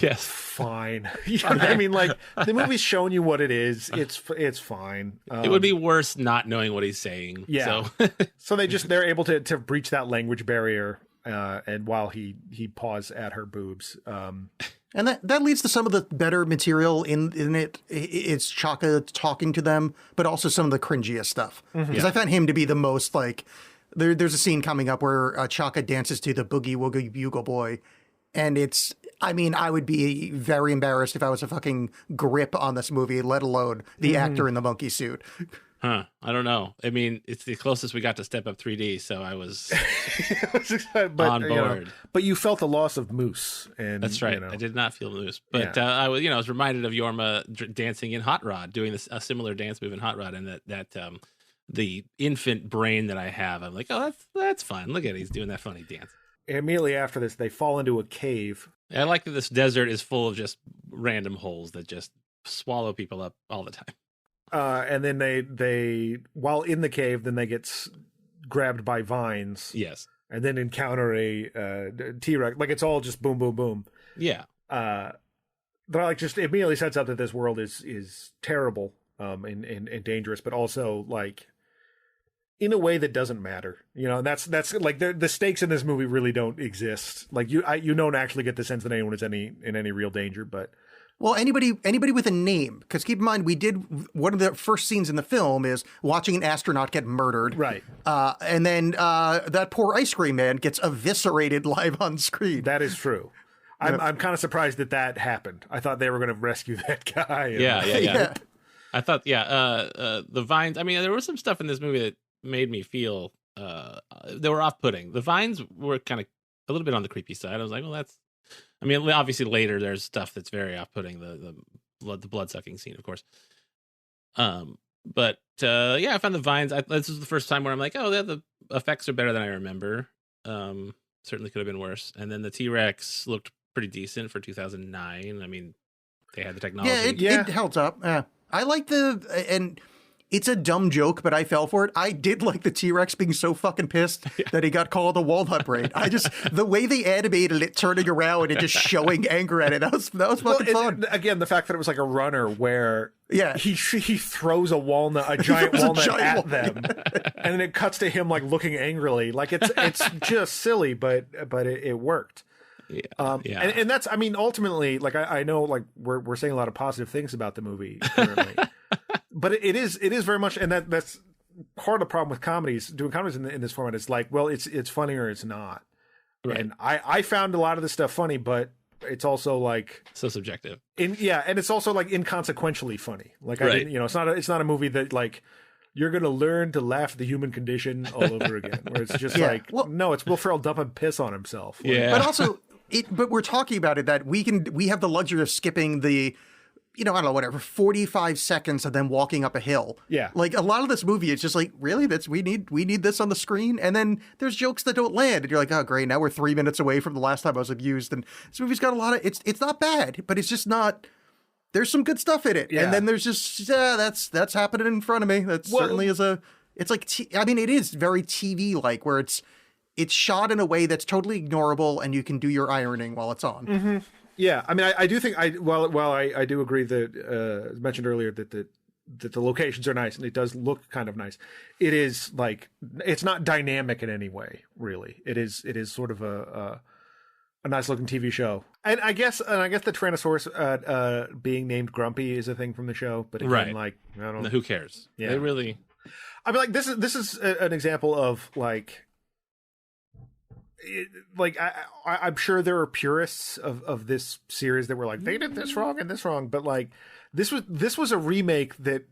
Yes, fine. I mean, like the movie's showing you what it is. It's fine. It would be worse not knowing what he's saying. Yeah. So they're able to breach that language barrier. And while he paws at her boobs, and that leads to some of the better material in it. It's Chaka talking to them, but also some of the cringiest stuff. Because I found him to be the most like. There's a scene coming up where Chaka dances to the Boogie Woogie Bugle Boy, and it's. I mean, I would be very embarrassed if I was a fucking grip on this movie, let alone the actor in the monkey suit. Huh. I don't know. I mean, it's the closest we got to Step Up 3D, so I was on board. But you felt the loss of Moose. And that's right. I did not feel Moose. But I was reminded of Yorma dancing in Hot Rod, doing a similar dance move in Hot Rod, and that the infant brain that I have, I'm like, oh, that's fun. Look at it. He's doing that funny dance. Immediately after this, they fall into a cave. I like that this desert is full of just random holes that just swallow people up all the time. And then they while in the cave, then they get grabbed by vines. Yes. And then encounter a T-Rex. Like it's all just boom, boom, boom. Yeah. But like just immediately sets up that this world is terrible and dangerous, but also like in a way that doesn't matter. And that's like the stakes in this movie really don't exist. Like you don't actually get the sense that anyone is in any real danger, but. Well, anybody with a name, because keep in mind, one of the first scenes in the film is watching an astronaut get murdered. Right. And then that poor ice cream man gets eviscerated live on screen. That is true. I'm kind of surprised that happened. I thought they were going to rescue that guy. Yeah. I thought, the vines, I mean, there was some stuff in this movie that made me feel, they were off-putting. The vines were kind of a little bit on the creepy side. I was like, well, I mean, obviously later there's stuff that's very off-putting, the blood-sucking scene, of course. But I found the vines. This was the first time where I'm like, oh, the effects are better than I remember. Certainly could have been worse. And then the T-Rex looked pretty decent for 2009. I mean, they had the technology. It held up. I like and it's a dumb joke, but I fell for it. I did like the T-Rex being so fucking pissed that he got called a walnut brain. The way they animated it turning around and just showing anger at it, that was fucking fun. Again, the fact that it was like a runner where he throws a giant walnut at them, and then it cuts to him like looking angrily. Like it's just silly, but it worked. And that's, I mean, ultimately, like I know, like we're saying a lot of positive things about the movie currently. But it is very much, and that's part of the problem with comedies. Doing comedies in this format is like, well, it's funny or it's not. Right. And I found a lot of this stuff funny, but it's also like so subjective. And it's also like inconsequentially funny. Like I didn't, it's not a movie that like you're gonna learn to laugh at the human condition all over again. Where it's just no, it's Will Ferrell dumping piss on himself. Yeah, but also but we're talking about it that we have the luxury of skipping the. I don't know, whatever, 45 seconds of them walking up a hill. Yeah. Like, a lot of this movie is just like, really? We need this on the screen? And then there's jokes that don't land. And you're like, oh, great, now we're 3 minutes away from the last time I was abused. And this movie's got a lot of, it's not bad, but it's just not, there's some good stuff in it. Yeah. And then there's just, that's happening in front of me. That certainly is it's like, it is very TV-like, where it's shot in a way that's totally ignorable and you can do your ironing while it's on. Mm-hmm. Yeah, I mean, I do think while I do agree that as mentioned earlier that that the locations are nice and it does look kind of nice. It is like, it's not dynamic in any way, really. It is sort of a nice looking TV show. And I guess the Tyrannosaurus being named Grumpy is a thing from the show, but again, Right. like, I don't No, know. who cares? Yeah. They really. I mean, like, this is an example of like, I'm sure there are purists of this series that were like, they did this wrong and this wrong, but like this was a remake that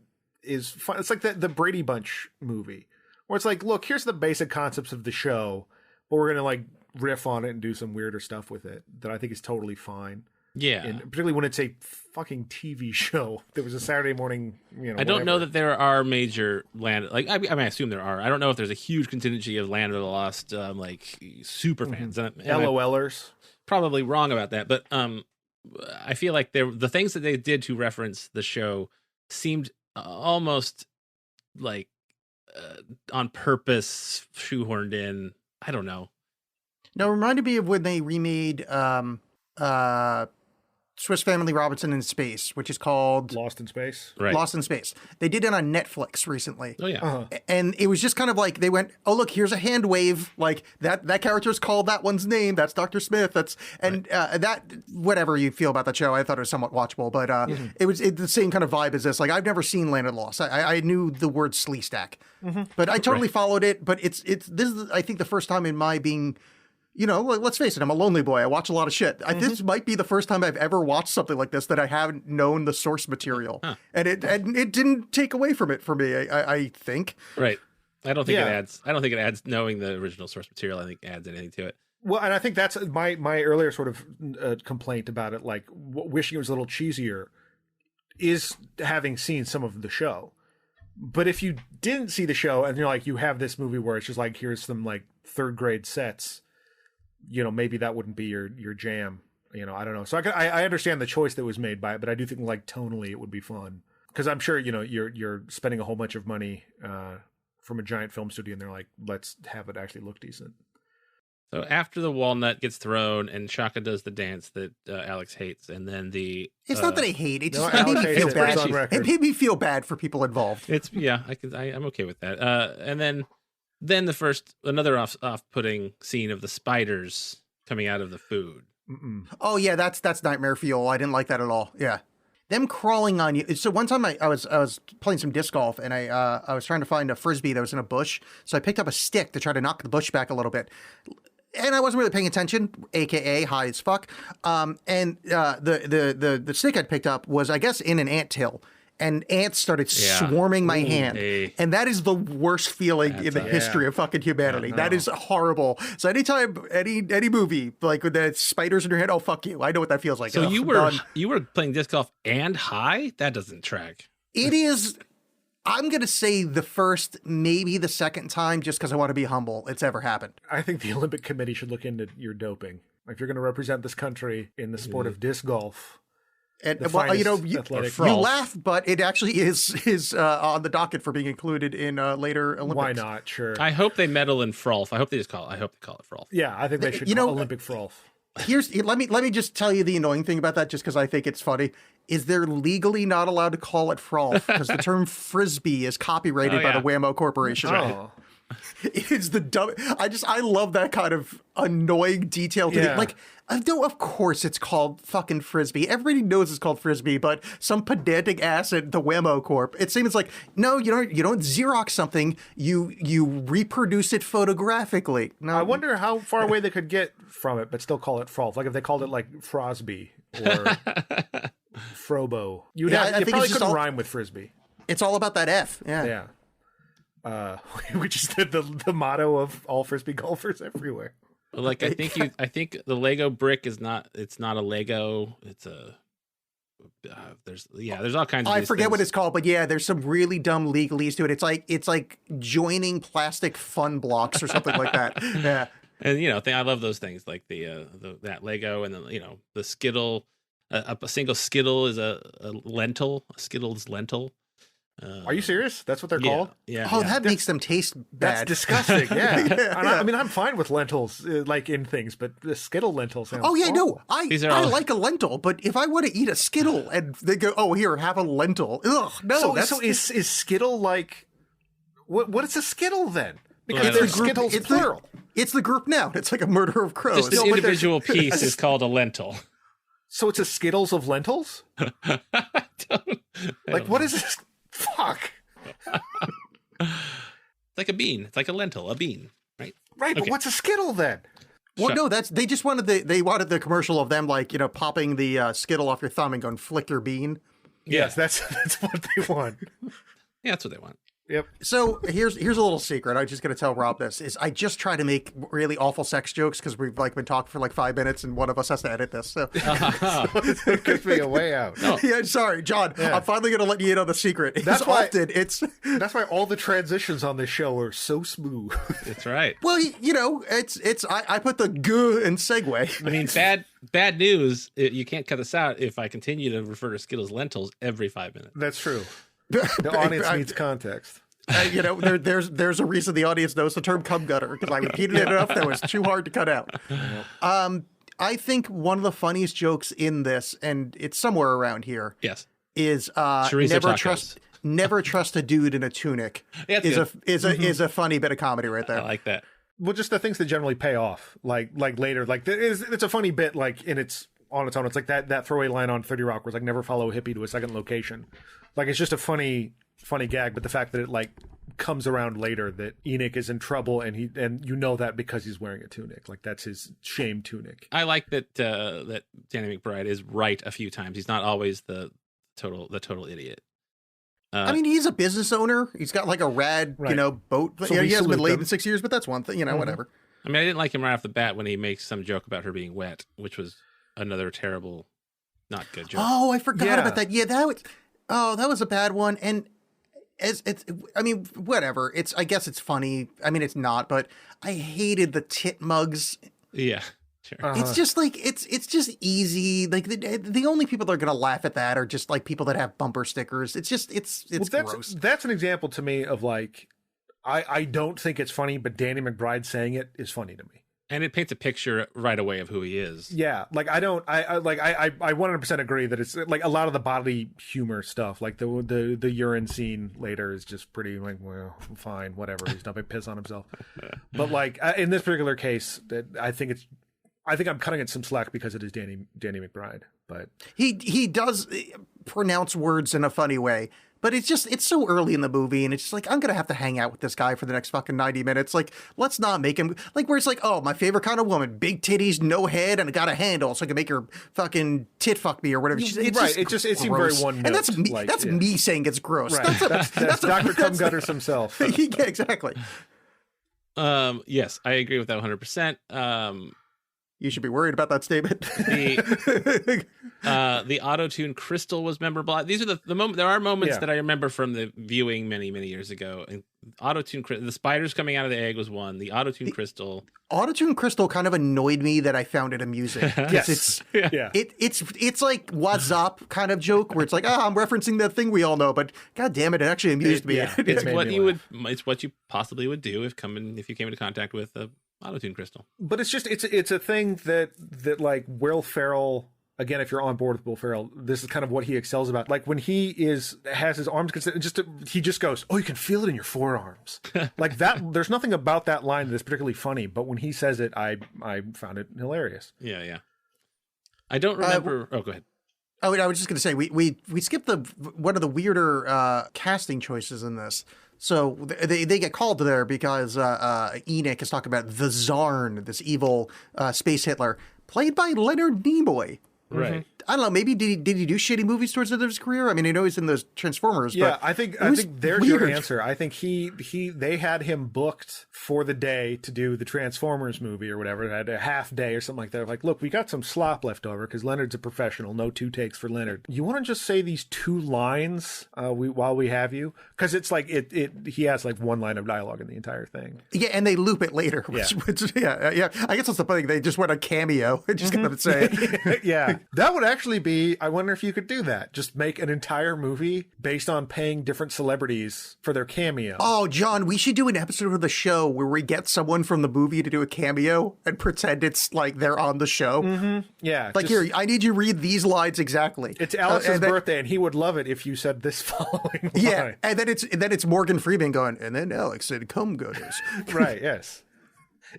is fun. It's like the Brady Bunch movie where it's like, look, here's the basic concepts of the show, but we're gonna like riff on it and do some weirder stuff with it that I think is totally fine. Yeah. And particularly when it's a fucking TV show that was a Saturday morning, I don't know that there are major land, like, I mean, I assume there are. I don't know if there's a huge contingency of Land of the Lost, like, super fans. And I'm LOLers. probably wrong about that, but I feel like the things that they did to reference the show seemed almost like on purpose, shoehorned in. I don't know. No, it reminded me of when they remade Swiss Family Robinson in Space, which is called Lost in Space. Right. Lost in Space. They did it on Netflix recently. Oh, yeah. And it was just kind of like they went, oh, look, here's a hand wave. Like that character's called that one's name. That's Dr. Smith. That, whatever you feel about that show, I thought it was somewhat watchable, but it was the same kind of vibe as this. Like, I've never seen Land of the Lost. I knew the word Sleestack, but I totally followed it. But this is, I think, the first time in my being, you know, let's face it, I'm a lonely boy. I watch a lot of shit. This might be the first time I've ever watched something like this that I haven't known the source material. And it didn't take away from it for me, I think. Right. I don't think Yeah. it adds. I don't think it adds knowing the original source material. I think it adds anything to it. Well, and I think that's my earlier sort of complaint about it, like wishing it was a little cheesier, is having seen some of the show. But if you didn't see the show and you're like, you have this movie where it's just like, here's some like third grade sets, you know, maybe that wouldn't be your jam. You know, I don't know. So I understand the choice that was made by it, but I do think like tonally it would be fun because I'm sure, you know, you're spending a whole bunch of money from a giant film studio and they're like, let's have it actually look decent. So after the walnut gets thrown and Shaka does the dance that Alex hates, and then It's not that I hate it. No, Just made Alex me hates feel it, but it's bad. on record. It made me feel bad for people involved. it's I'm okay with that. And then the first another off-putting scene of the spiders coming out of the food. Oh yeah, that's nightmare fuel. I didn't like that at all. Yeah, them crawling on you. So one time I was playing some disc golf and I was trying to find a frisbee that was in a bush. So I picked up a stick to try to knock the bush back a little bit. And I wasn't really paying attention, aka high as fuck. And the stick I'd picked up was, I guess, in an anthill. And ants started swarming my hand. hey. And that is the worst feeling in the history of fucking humanity. That is horrible. So anytime, any movie, like with the spiders in your hand, oh, fuck you. I know what that feels like. So Ugh, you done. were playing disc golf and high? That doesn't track. It is, I'm going to say the first, maybe the second time, just because I want to be humble, it's ever happened. I think the Olympic Committee should look into your doping. If you're going to represent this country in the sport of disc golf. And The well, you know, finest athletic- you laugh, but it actually is on the docket for being included in later Olympics. Why not? Sure. I hope they medal in frolf. I hope they call it frolf. Yeah, I think they should You know- Olympic frolf. Let me just tell you the annoying thing about that, just because I think it's funny, is they're legally not allowed to call it frolf because the term frisbee is copyrighted by the Whammo Corporation. Oh. It is the dumb. I love that kind of annoying detail to Yeah. me. Like, no, of course it's called fucking frisbee. Everybody knows it's called frisbee, but some pedantic ass at the Whammo Corp. It seems like, no, you don't Xerox something. You reproduce it photographically. No, I wonder how far away they could get from it, but still call it frolf. Like if they called it like Frosby or Frobo. Yeah, I You think probably it's just couldn't all- rhyme with frisbee. it's all about that F. Yeah. Yeah. Which is the motto of all frisbee golfers everywhere. Well, like I think the Lego brick is not. It's not a Lego. It's a. There's all kinds of. I these forget things. what it's called, but yeah, there's some really dumb legalese to it. It's like joining plastic fun blocks or something like that. Yeah. And I love those things like that Lego and the Skittle. A single Skittle is a lentil. A Skittle's lentil. Are you serious? That's what they're Yeah, called? yeah. Oh, yeah. that makes them taste That's bad. disgusting. Yeah. And I mean, I'm fine with lentils, like in things, but the Skittle lentil sounds. Oh yeah, awful. no, These are I all- like a lentil, but if I want to eat a Skittle and they go, oh here, have a lentil. Ugh, no, that's So is Skittle like what is a Skittle then? Because Well, there's it's a Skittles it's plural. it's the group noun. It's like a murder of crows. Just this No, but there's- individual piece is called a lentil. So it's a Skittles of lentils? Like what is this? Fuck. It's like a bean. It's like a lentil, a bean, right? Right, but Okay. what's a Skittle then? Well, Shut- no, they just wanted they wanted the commercial of them like popping the Skittle off your thumb and going flick your bean. Yes, that's what they want. Yeah, that's what they want. Yep. So here's a little secret. I'm just gonna tell Rob this is I just try to make really awful sex jokes because we've like been talking for like 5 minutes and one of us has to edit this. So It gives me a way out. yeah, sorry, John. Yeah. I'm finally gonna let you in on the secret. That's why- often it's That's why all the transitions on this show are so smooth. That's right. well, it's I put the g in segue. I mean, bad news. You can't cut this out if I continue to refer to Skittles lentils every 5 minutes. That's true. The audience needs context. There's a reason the audience knows the term cum gutter because I repeated it enough that it was too hard to cut out. I think one of the funniest jokes in this, and it's somewhere around here, Yes. is Chorizo never trust a dude in a tunic. Yeah, it's Is a funny bit of comedy right there. I like that. Well, just the things that generally pay off, like later, like it's a funny bit, like on its own. It's like that throwaway line on 30 Rock, where it's like never follow a hippie to a second location. Like it's just a funny gag, but the fact that it like comes around later that Enoch is in trouble and that because he's wearing a tunic, like that's his shame tunic. I like that that Danny McBride is right a few times. He's not always the total idiot. I mean, he's a business owner. He's got like a rad, Right. boat. So he we hasn't been salute late them. in 6 years, but that's one thing. Whatever. I mean, I didn't like him right off the bat when he makes some joke about her being wet, which was another terrible, not good joke. Oh, I forgot Yeah. about that. Yeah, that was a bad one. And I mean, whatever. I guess it's funny. I mean, it's not, but I hated the tit mugs. Yeah, sure. It's just like it's just easy. Like the only people that are gonna laugh at that are just like people that have bumper stickers. It's just it's gross. That's an example to me of like I don't think it's funny, but Danny McBride saying it is funny to me. And it paints a picture right away of who he is. Yeah, like I 100% agree that it's like a lot of the bodily humor stuff, like the urine scene later is just pretty like, well, fine, whatever. He's dumping piss on himself. But like in this particular case, that I think I'm cutting it some slack because it is Danny McBride. But He does pronounce words in a funny way, but it's so early in the movie, and it's just like I'm gonna have to hang out with this guy for the next fucking 90 minutes. Like, let's not make him like where it's like, oh, my favorite kind of woman, big titties, no head, and I got a handle, so I can make her fucking tit fuck me or whatever. It's right, it seemed very gross. one and that's note, me. like, That's yeah. me saying it's gross. right, that's Dr. Cum Gutters himself. Yeah, exactly. Yes, I agree with that 100%. You should be worried about that statement. The auto-tune crystal was memorable. These are the moment. There are moments Yeah. that I remember from the viewing many years ago. And auto-tune, the spiders coming out of the egg was one. The auto-tune crystal. Autotune Crystal kind of annoyed me that I found it amusing. 'Cause Yes. it's Yeah. it's like what's up kind of joke where it's like, I'm referencing that thing we all know, but god damn it, it actually amused me. yeah. It's made what me you laugh. would. It's what you possibly would do if you came into contact with a auto-tune crystal. But it's just it's a thing that like Will Ferrell, again, if you're on board with Will Ferrell, this is kind of what he excels about. Like when he has his arms he just goes, oh, you can feel it in your forearms. Like that. There's nothing about that line that's particularly funny, but when he says it, I found it hilarious. Yeah. I don't remember. Oh, go ahead. Oh, I was just gonna say we skipped one of the weirder casting choices in this. So they get called to there because Enoch is talking about the Zarn, this evil space Hitler, played by Leonard Nimoy. Right. I don't know. Maybe did he do shitty movies towards the end of his career? I mean, I know he's in those Transformers. Yeah, but I think it was there's your weird. answer. I think they had him booked for the day to do the Transformers movie or whatever. It had a half day or something like that. Like, look, we got some slop left over because Leonard's a professional. No 2 takes for Leonard. You want to just say these 2 lines while we have you? Because it's like he has like 1 line of dialogue in the entire thing. Yeah, and they loop it later. Which, yeah. I guess that's the funny thing. They just went a cameo and just got to say it. Yeah. That would actually be, I wonder if you could do that. Just make an entire movie based on paying different celebrities for their cameo. Oh, John, we should do an episode of the show where we get someone from the movie to do a cameo and pretend it's like they're on the show. Yeah. Like, here, I need you to read these lines exactly. It's Alex's and then- birthday, and he would love it if you said this following line. Yeah, and then it's Morgan Freeman going, and then Alex said, "Come gutters." Right, yes.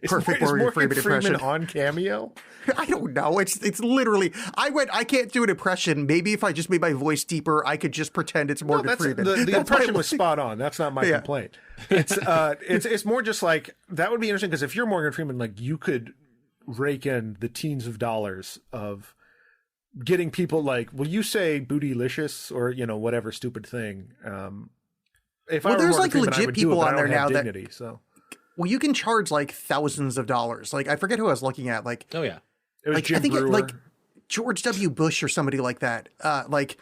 Perfect is Morgan Freeman Freeman impression. on Cameo? I don't know. It's literally. I can't do an impression. Maybe if I just made my voice deeper, I could just pretend it's Morgan That's, Freeman. the That's impression my- was spot on. That's not my Yeah. complaint. It's more just like, that would be interesting, because if you're Morgan Freeman, like, you could rake in the teens of dollars of getting people like, will you say bootylicious or, whatever stupid thing. If I Well, were there's, Morgan like, Freeman, I legit would do people it, but on I there don't have now that- dignity, so Well, you can charge like thousands of dollars. Like I forget who I was looking at. Like Oh yeah. it was like Jim I think Brewer. like George W. Bush or somebody like that. Like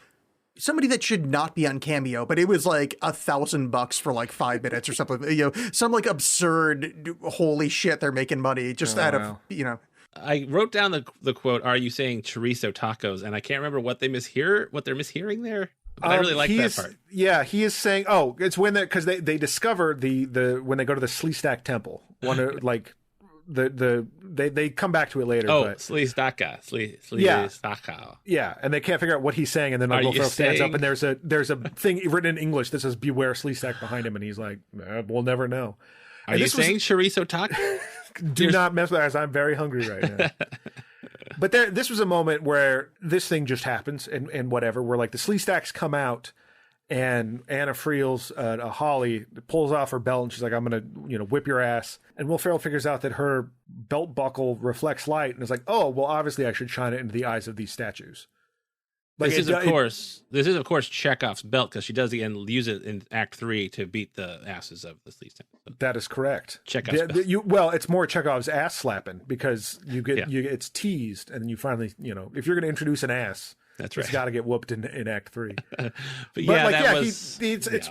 somebody that should not be on Cameo, but it was like $1,000 for like 5 minutes or something. Some like absurd holy shit they're making money just out wow. of I wrote down the quote, "Are you saying chorizo tacos?" And I can't remember what they're mishearing there. But I really like that part. Yeah, he is saying, it's when because they discover the when they go to the Sleestack Temple. Like they come back to it later. Oh, but, Sleestaka. Yeah. Sleestaka. yeah, and they can't figure out what he's saying, and then Are Will you Ferrell stands up, saying- and there's a thing written in English that says "Beware Sleestack" behind him, and he's like, "We'll never know." Are And you this was- saying chorizo taco? Do not mess with us. I'm very hungry right now. But this was a moment where this thing just happens, and whatever. Where like the Sleestacks come out, and Anna Friel's Holly pulls off her belt, and she's like, "I'm gonna, whip your ass." And Will Ferrell figures out that her belt buckle reflects light, and is like, "Oh, well, obviously I should shine it into the eyes of these statues." Like, This is of course Chekhov's belt, because she does use it in Act 3 to beat the asses of the Sleestacks. that is correct. Chekhov's belt. Well, it's more Chekhov's ass slapping, because Yeah. it's teased, and then you finally, if you're going to introduce an ass, That's it's right. got to get whooped in Act 3. But But yeah, like, that yeah, was. it's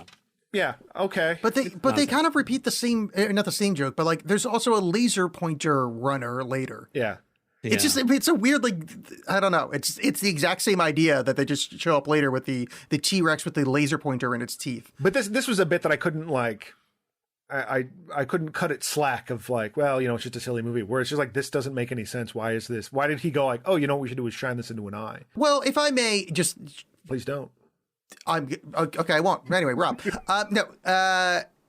yeah, okay. But they kind of repeat the same, not the same joke, but like there's also a laser pointer runner later. Yeah. It's just it's a weird, like, I don't know. It's the exact same idea that they just show up later with the T-Rex with the laser pointer in its teeth. But this was a bit that I couldn't like. I couldn't cut it slack of like, well, it's just a silly movie. Where it's just like, this doesn't make any sense. Why is this? Why did he go like, oh, what we should do is shine this into an eye? Well, if I may just, Please don't. okay, I won't. Anyway, Rob,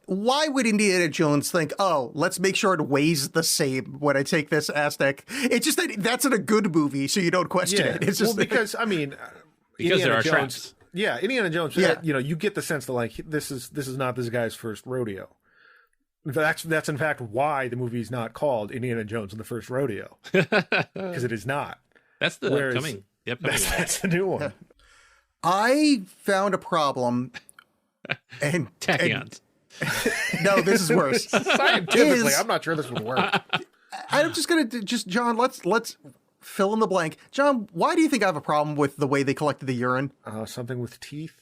why would Indiana Jones think, oh, let's make sure it weighs the same when I take this Aztec? It's just that that's in a good movie, so you don't question it. It's just because I mean, Because there Indiana are Jones, traps. Yeah, Indiana Jones. Yeah. You get the sense that like this is not this guy's first rodeo. That's in fact why the movie's not called Indiana Jones and the First Rodeo, because it is not. That's the Whereas- upcoming. The upcoming one. That's the new one. I found a problem, and Tachyons. no, this is worse. Scientifically, Is- I'm not sure this would work. I'm just gonna John. Let's fill in the blank. John, why do you think I have a problem with the way they collected the urine? Something with teeth.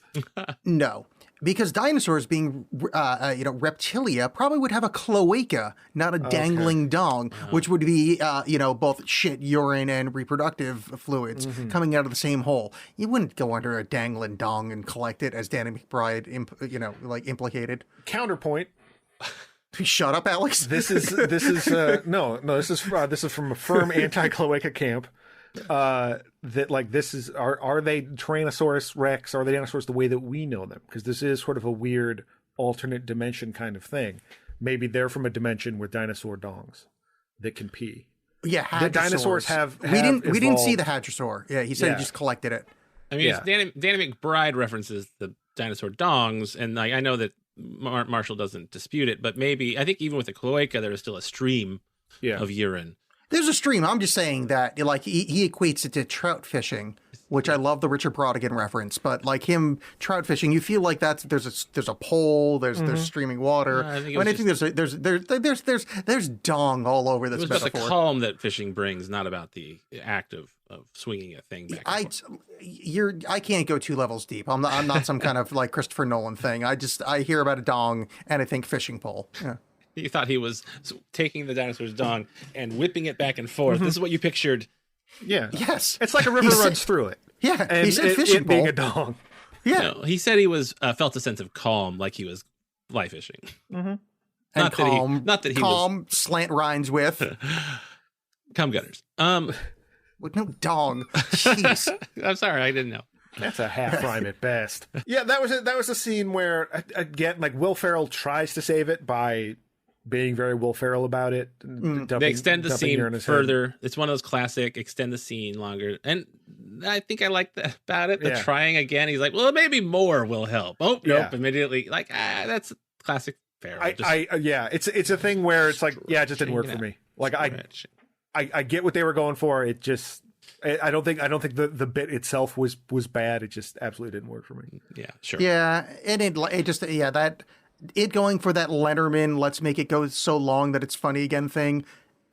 No, because dinosaurs, being reptilia, probably would have a cloaca, not a dangling dong, which would be both shit, urine, and reproductive fluids coming out of the same hole. You wouldn't go under a dangling dong and collect it, as Danny McBride implicated. Counterpoint. Shut up, Alex. This is no. This is from a firm anti-cloaca camp. That like this is are they Tyrannosaurus Rex? Are they dinosaurs the way that we know them? Because this is sort of a weird alternate dimension kind of thing. Maybe they're from a dimension with dinosaur dongs that can pee. Yeah, The dinosaurs hadrosaurs. have We didn't see evolved. the hadrosaur. Yeah, he said Yeah. he just collected it. I mean, Yeah. Danny McBride references the dinosaur dongs, and like I know that Marshall doesn't dispute it, but maybe I think even with the cloaca, there is still a stream Yeah. of urine. There's a stream. I'm just saying that, like, he equates it to trout fishing, which I love the Richard Brodigan reference. But like him trout fishing, you feel like there's a pole, there's streaming water. I think it I was think there's dong all over this It was just a metaphor. calm that fishing brings, not about the act of swinging a thing back. And forth. I can't go 2 levels deep. I'm not some kind of like Christopher Nolan thing. I hear about a dong and I think fishing pole. Yeah. You thought he was taking the dinosaur's dong and whipping it back and forth. This is what you pictured Yeah. Yes. It's like a river He said- runs through it. Yeah, And he said it fishing being pole. a dong. Yeah, No, he said he was felt a sense of calm, like he was fly fishing. and not that he- calm, not that he calm slant rhymes with. Come gunners. With no dong. Jeez. I'm sorry, I didn't know. That's a half rhyme at best. Yeah, that was a scene where again, like Will Ferrell tries to save it by being very Will Ferrell about it. They extend the dumping scene urine in his head. further. It's one of those classic extend the scene longer, and I think I like that about it. The Yeah. trying again. He's like, well, maybe more will help. Oh, Yeah. nope! Immediately, like that's classic Ferrell. Yeah, it's a thing where it's like, yeah, it just didn't work for me. Like I get what they were going for. It just I don't think the bit itself was bad. It just absolutely didn't work for me. yeah, sure. Yeah, and it just that it going for that Letterman, let's make it go so long that it's funny again thing.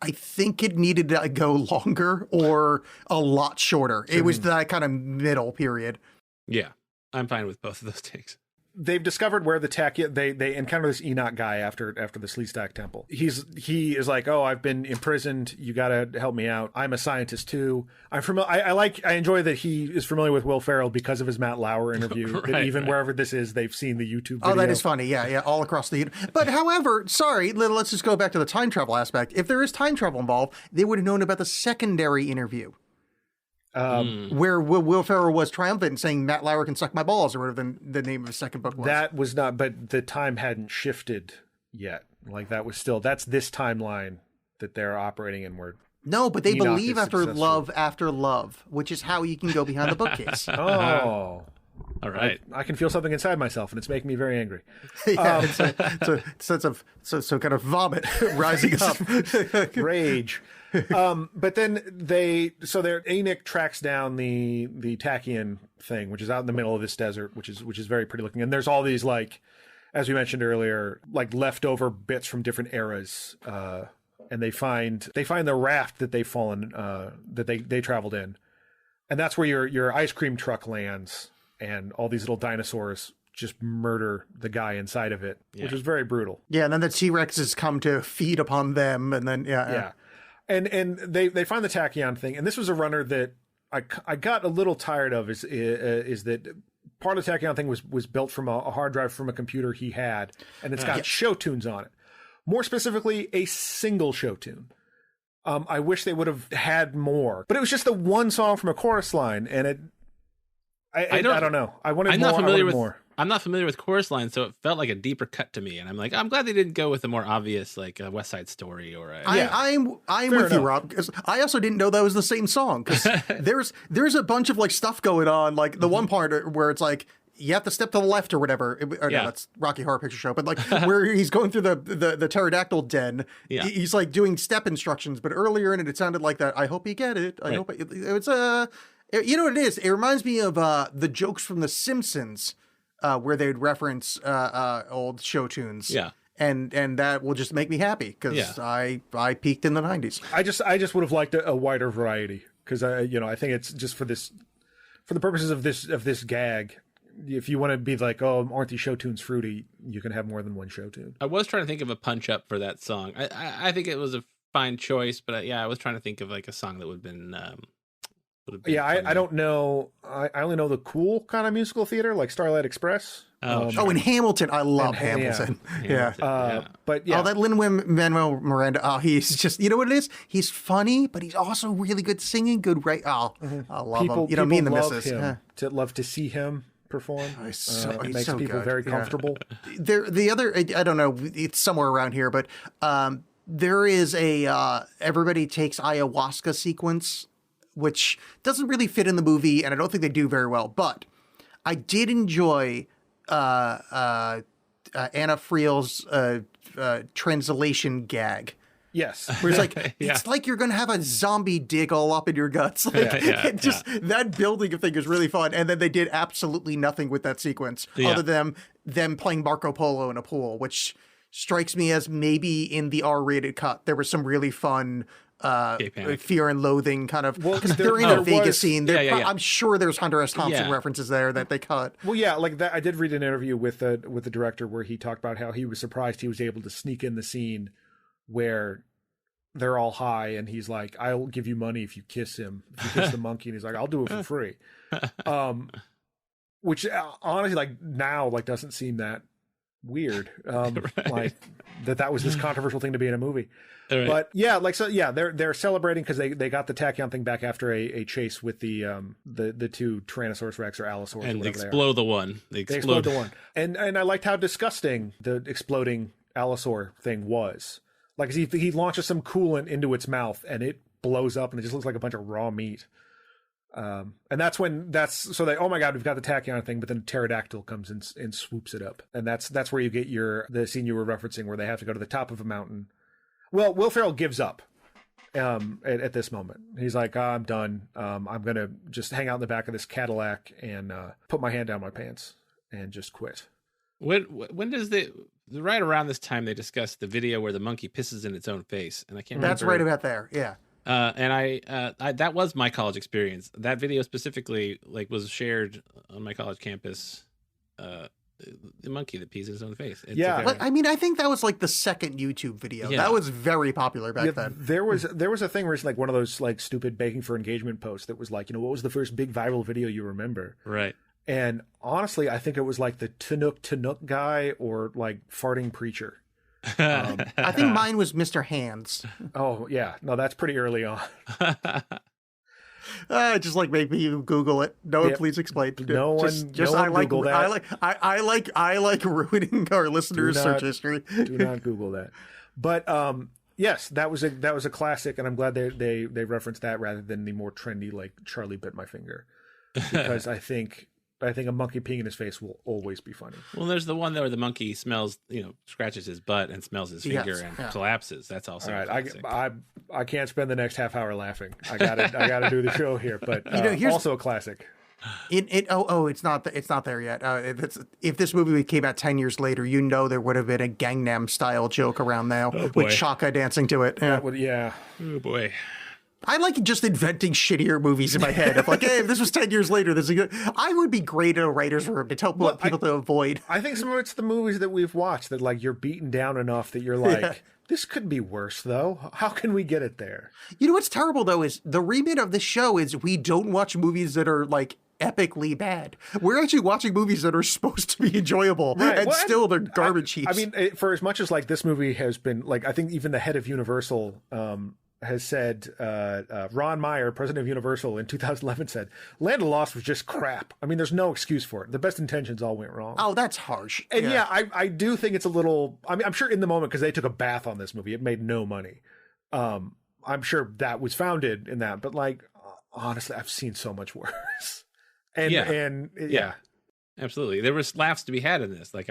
I think it needed to go longer or a lot shorter. It was that kind of middle period. Yeah, I'm fine with both of those takes. They've discovered where the Tachyon, they encounter this Enoch guy after the Sleestak temple. He is like, oh, I've been imprisoned. You got to help me out. I'm a scientist too. I'm familiar. I enjoy that he is familiar with Will Ferrell because of his Matt Lauer interview. That Right, even right. wherever this is, they've seen the YouTube video. Oh, that is funny. Yeah, all across the. But however, sorry, let's just go back to the time travel aspect. If there is time travel involved, they would have known about the secondary interview. Where Will Ferrell was triumphant and saying Matt Lauer can suck my balls, or whatever the name of the second book was. That was not, but the time hadn't shifted yet. Like that's this timeline that they're operating in. Where No, but they Enoch believe is after love, which is how you can go behind the bookcase. oh, All right. I can feel something inside myself, and it's making me very angry. Yeah, it's a sense of so kind of vomit rising up. Rage. But then Enoch tracks down the Tachyon thing, which is out in the middle of this desert, which is very pretty looking. And there's all these, like, as we mentioned earlier, like leftover bits from different eras. And they find the raft that they've fallen, that they traveled in. And that's where your ice cream truck lands, and all these little dinosaurs just murder the guy inside of it, which was very brutal. Yeah, and then the T-Rexes come to feed upon them, and then Yeah. And they find the Tachyon thing, and this was a runner that I got a little tired of. Is that part of the Tachyon thing was built from a hard drive from a computer he had, and it's got show tunes on it. More specifically, a single show tune. I wish they would have had more, but it was just the one song from a chorus line, and it. I don't know. I wanted I'm more. not familiar I wanted with more. I'm not familiar with chorus lines, so it felt like a deeper cut to me. And I'm like, I'm glad they didn't go with a more obvious, like a West Side Story or a. I'm with you, Rob, because I also didn't know that was the same song. Because there's a bunch of like stuff going on, like the one part where it's like you have to step to the left or whatever. No, that's Rocky Horror Picture Show, but like where he's going through the pterodactyl den. Yeah. He's like doing step instructions, but earlier in it sounded like that. I hope you get it. I hope it's you know what it is? It reminds me of the jokes from The Simpsons. Where they'd reference old show tunes, and that will just make me happy because I peaked in the 90s. I just would have liked a wider variety, because I think it's just for the purposes of this gag. If you want to be like, oh, aren't these show tunes fruity? You can have more than one show tune. I was trying to think of a punch up for that song. I think it was a fine choice, but I was trying to think of like a song that would have been. Yeah, I don't know. I only know the cool kind of musical theater, like Starlight Express. Oh, and Hamilton. I love Hamilton. Yeah. But yeah. Oh, that Lin-Manuel Miranda. Oh, he's just, you know what it is? He's funny, but he's also really good singing, good right. Oh, I love him. You know, me and the love missus. him. To love to see him perform. He's It makes so people good. very Yeah. comfortable. The other, I don't know, it's somewhere around here, but there is a everybody takes ayahuasca sequence, which doesn't really fit in the movie, and I don't think they do very well. But I did enjoy Anna Friel's translation gag. Yes. Where it's like, it's like you're going to have a zombie dig all up in your guts. Like, that building thing is really fun. And then they did absolutely nothing with that sequence other than them playing Marco Polo in a pool, which strikes me as maybe in the R-rated cut. There was some really fun fear and loathing kind of, because they're in a Vegas scene. I'm sure there's Hunter S. Thompson references there that they cut. Well, yeah, like that. I did read an interview with the director where he talked about how he was surprised he was able to sneak in the scene where they're all high, and he's like, "I'll give you money if you kiss him. If you kiss the monkey," and he's like, "I'll do it for free." Which honestly, like now, like doesn't seem that weird. Right. Like that was this controversial thing to be in a movie. Right. But yeah, like so, yeah, they're celebrating because they got the tachyon thing back after a chase with the two Tyrannosaurus Rex or Allosaurus, or and they whatever they are. explode the one. They They explode explode the one, and I liked how disgusting the exploding Allosaur thing was. Like he launches some coolant into its mouth, and it blows up, and it just looks like a bunch of raw meat. And that's so they, oh my god, we've got the tachyon thing, but then pterodactyl comes and swoops it up, and that's where you get the scene you were referencing, where they have to go to the top of a mountain. Well, Will Ferrell gives up at this moment. He's like, I'm done. I'm gonna just hang out in the back of this Cadillac and put my hand down my pants and just quit. When does right around this time they discussed the video where the monkey pisses in its own face, and I can't. That's remember. right about there. Yeah. And I that was my college experience. That video specifically, like, was shared on my college campus. The monkey that pees in his own face. It's Yeah. a very- But I mean, I think that was like the second YouTube video. Yeah. That was very popular back Yeah, then. there was a thing where it's like one of those like stupid baking for engagement posts that was like, what was the first big viral video you remember? right. And honestly, I think it was like the Tanuk guy or like farting preacher. I think mine was Mr. Hands. Oh yeah, no, that's pretty early on. Just like maybe you Google it. No, Yeah. please explain. No one I like Google that. I like ruining our listeners' Do search not- history. Do not Google that. But yes, that was a classic, and I'm glad they referenced that rather than the more trendy like Charlie Bit My Finger, because I think a monkey peeing in his face will always be funny. Well, there's the one there where the monkey smells, scratches his butt and smells his finger Yes, and yeah. collapses. That's also All right, classic. I can't spend the next half hour laughing. I gotta do the show here, but here's- also a classic. It's not there yet. If this movie came out 10 years later, there would have been a Gangnam Style joke around now boy. with Chaka dancing to it. Yeah. Yeah, Oh boy. I like just inventing shittier movies in my head. Of like, hey, if this was 10 years later, this is good. I would be great in a writer's room to tell people to avoid. I think some of it's the movies that we've watched that like you're beaten down enough that you're like, Yeah. this could be worse though. How can we get it there? You know what's terrible though is the remit of this show is we don't watch movies that are like epically bad. We're actually watching movies that are supposed to be enjoyable, Right. and Well, still they're garbage heaps. I mean, for as much as like this movie has been like, I think even the head of Universal has said, Ron Meyer, president of Universal in 2011 said, Land of Lost was just crap. I mean, there's no excuse for it. The best intentions all went wrong. oh, that's harsh. And yeah, I do think it's a little, I mean, I'm sure in the moment, because they took a bath on this movie, it made no money. I'm sure that was founded in that, but like, honestly, I've seen so much worse. Yeah. Absolutely. There was laughs to be had in this. Like,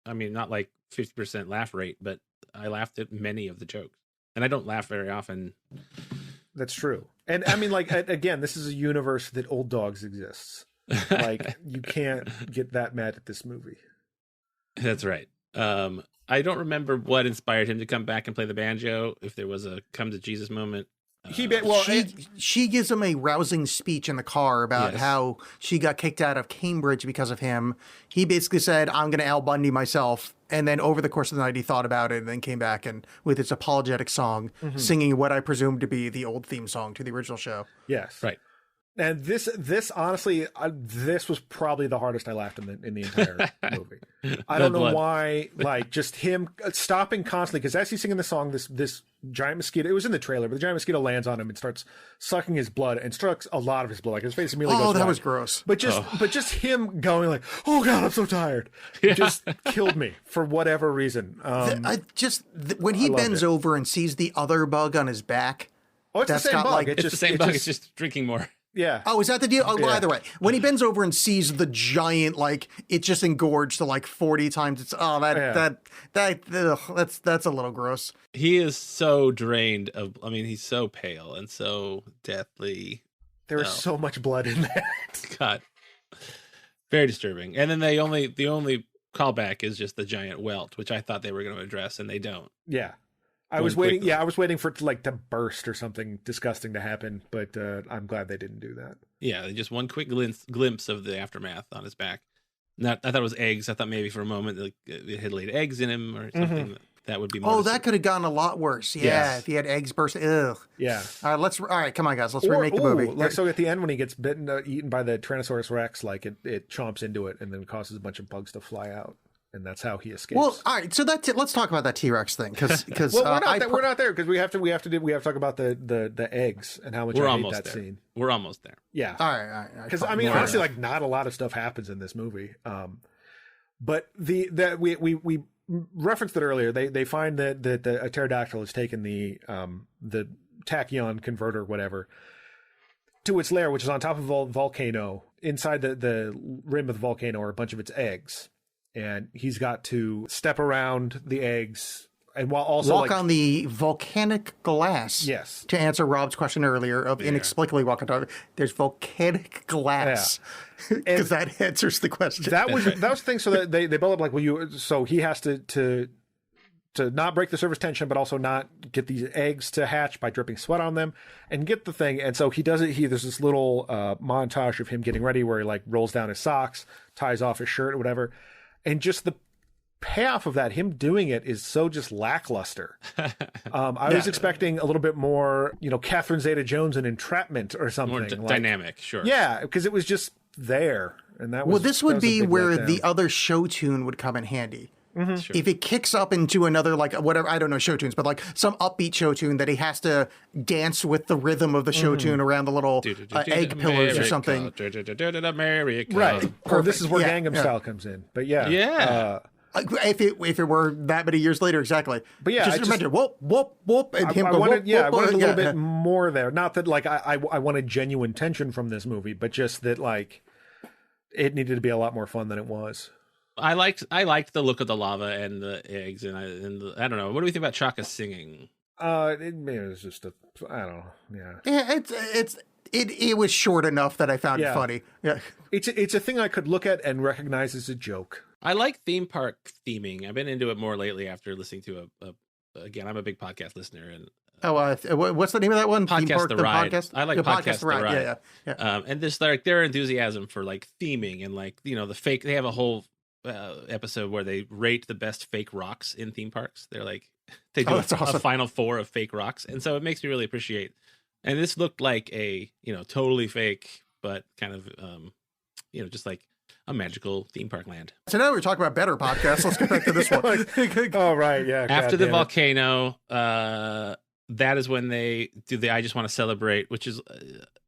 not like 50% laugh rate, but I laughed at many of the jokes. And I don't laugh very often. That's true. And I mean, like, again, this is a universe that old dogs exists. Like, you can't get that mad at this movie. That's right. I don't remember what inspired him to come back and play the banjo. If there was a come to Jesus moment. She gives him a rousing speech in the car about Yes. how she got kicked out of Cambridge because of him. He basically said, I'm going to Al Bundy myself. And then over the course of the night, he thought about it and then came back and with his apologetic song, singing what I presume to be the old theme song to the original show. Yes. Right. And this honestly, this was probably the hardest I laughed in the entire movie. I don't know blood. why, like just him stopping constantly, because as he's singing the song, this giant mosquito, it was in the trailer, but the giant mosquito lands on him and starts sucking his blood and sucks a lot of his blood. Like his face immediately goes Oh, that white. was gross. But just him going like, oh God, I'm so tired. It just killed me for whatever reason. When he loved bends it. over and sees the other bug on his back. Oh, it's the that's same got, bug. like- It's It's the same bug. It's just drinking more. yeah. Oh, is that the deal? Oh, well, Yeah. either way. When he bends over and sees the giant, like, it's just engorged to like 40 times. It's, that's a little gross. He is so drained he's so pale and so deathly. There was so much blood in that. God, very disturbing. And then the only callback is just the giant welt, which I thought they were going to address, and they don't. Yeah. I Going was waiting. quickly. Yeah, I was waiting for it to burst or something disgusting to happen, but I'm glad they didn't do that. Yeah, just one quick glimpse of the aftermath on his back. I thought it was eggs. I thought maybe for a moment like it had laid eggs in him or something. That would be more. Oh, that could have gone a lot worse. Yeah, Yes. if he had eggs bursting. Ugh. Yeah. All right, come on, guys. Let's remake the movie. Like, so at the end when he gets eaten by the Tyrannosaurus Rex, like it chomps into it and then causes a bunch of bugs to fly out, and that's how he escapes. Well, all right. So that's it. Let's talk about that T-Rex thing because well, we're not there because we have to talk about the eggs and how much We're I hate almost that there. scene. We're almost there. Yeah. all right. Because fine. I mean, Fair honestly, enough. like not a lot of stuff happens in this movie. But we referenced it earlier. They find that a pterodactyl has taken the tachyon converter, whatever, to its lair, which is on top of a volcano. Inside the rim of the volcano are a bunch of its eggs, and he's got to step around the eggs. And while also walk on the volcanic glass. Yes. To answer Rob's question earlier of inexplicably walking on, there's volcanic glass because that answers the question. that was the thing. So that they build up like, so he has to not break the surface tension, but also not get these eggs to hatch by dripping sweat on them and get the thing. And so he does it. There's this little montage of him getting ready where he like rolls down his socks, ties off his shirt or whatever. And just the payoff of that, him doing it, is so just lackluster. I was expecting a little bit more, Catherine Zeta-Jones in Entrapment or something. More dynamic, sure. Yeah, because it was just there. And that was, well, this would that was a be big where letdown. the other show tune would come in handy. Sure. If it kicks up into another, like, whatever, I don't know show tunes, but like some upbeat show tune that he has to dance with the rhythm of the show tune around the little egg pillars or something. America. Right. Or this is where Yeah, Gangnam yeah. Style comes in. But yeah. Yeah. If it were that many years later, exactly. But yeah, just imagine whoop whoop whoop, and him I go wanted, whoop, I whoop, wanted a yeah, little bit more there. Not that like I wanted genuine tension from this movie, but just that like it needed to be a lot more fun than it was. I liked the look of the lava and the eggs, and I don't know. What do we think about Chaka singing? It was just I don't know. Yeah. Yeah, it was short enough that I found Yeah. it funny. Yeah. It's a thing I could look at and recognize as a joke. I like theme park theming. I've been into it more lately after listening to again, I'm a big podcast listener, and What's the name of that one? Theme Podcast Park, The Ride. Podcast? I like Yeah, Podcast The Ride. Yeah. And this like their enthusiasm for like theming and like the fake. They have a whole episode where they rate the best fake rocks in theme parks. They're like they do that's awesome. a final four of fake rocks, and so it makes me really appreciate. And this looked like a totally fake, but kind of just like a magical theme park land. So now we're talking about better podcasts. Let's get back to this one. Oh right, yeah. After the goddamn it. volcano, that is when they do the "I Just Want to Celebrate," which is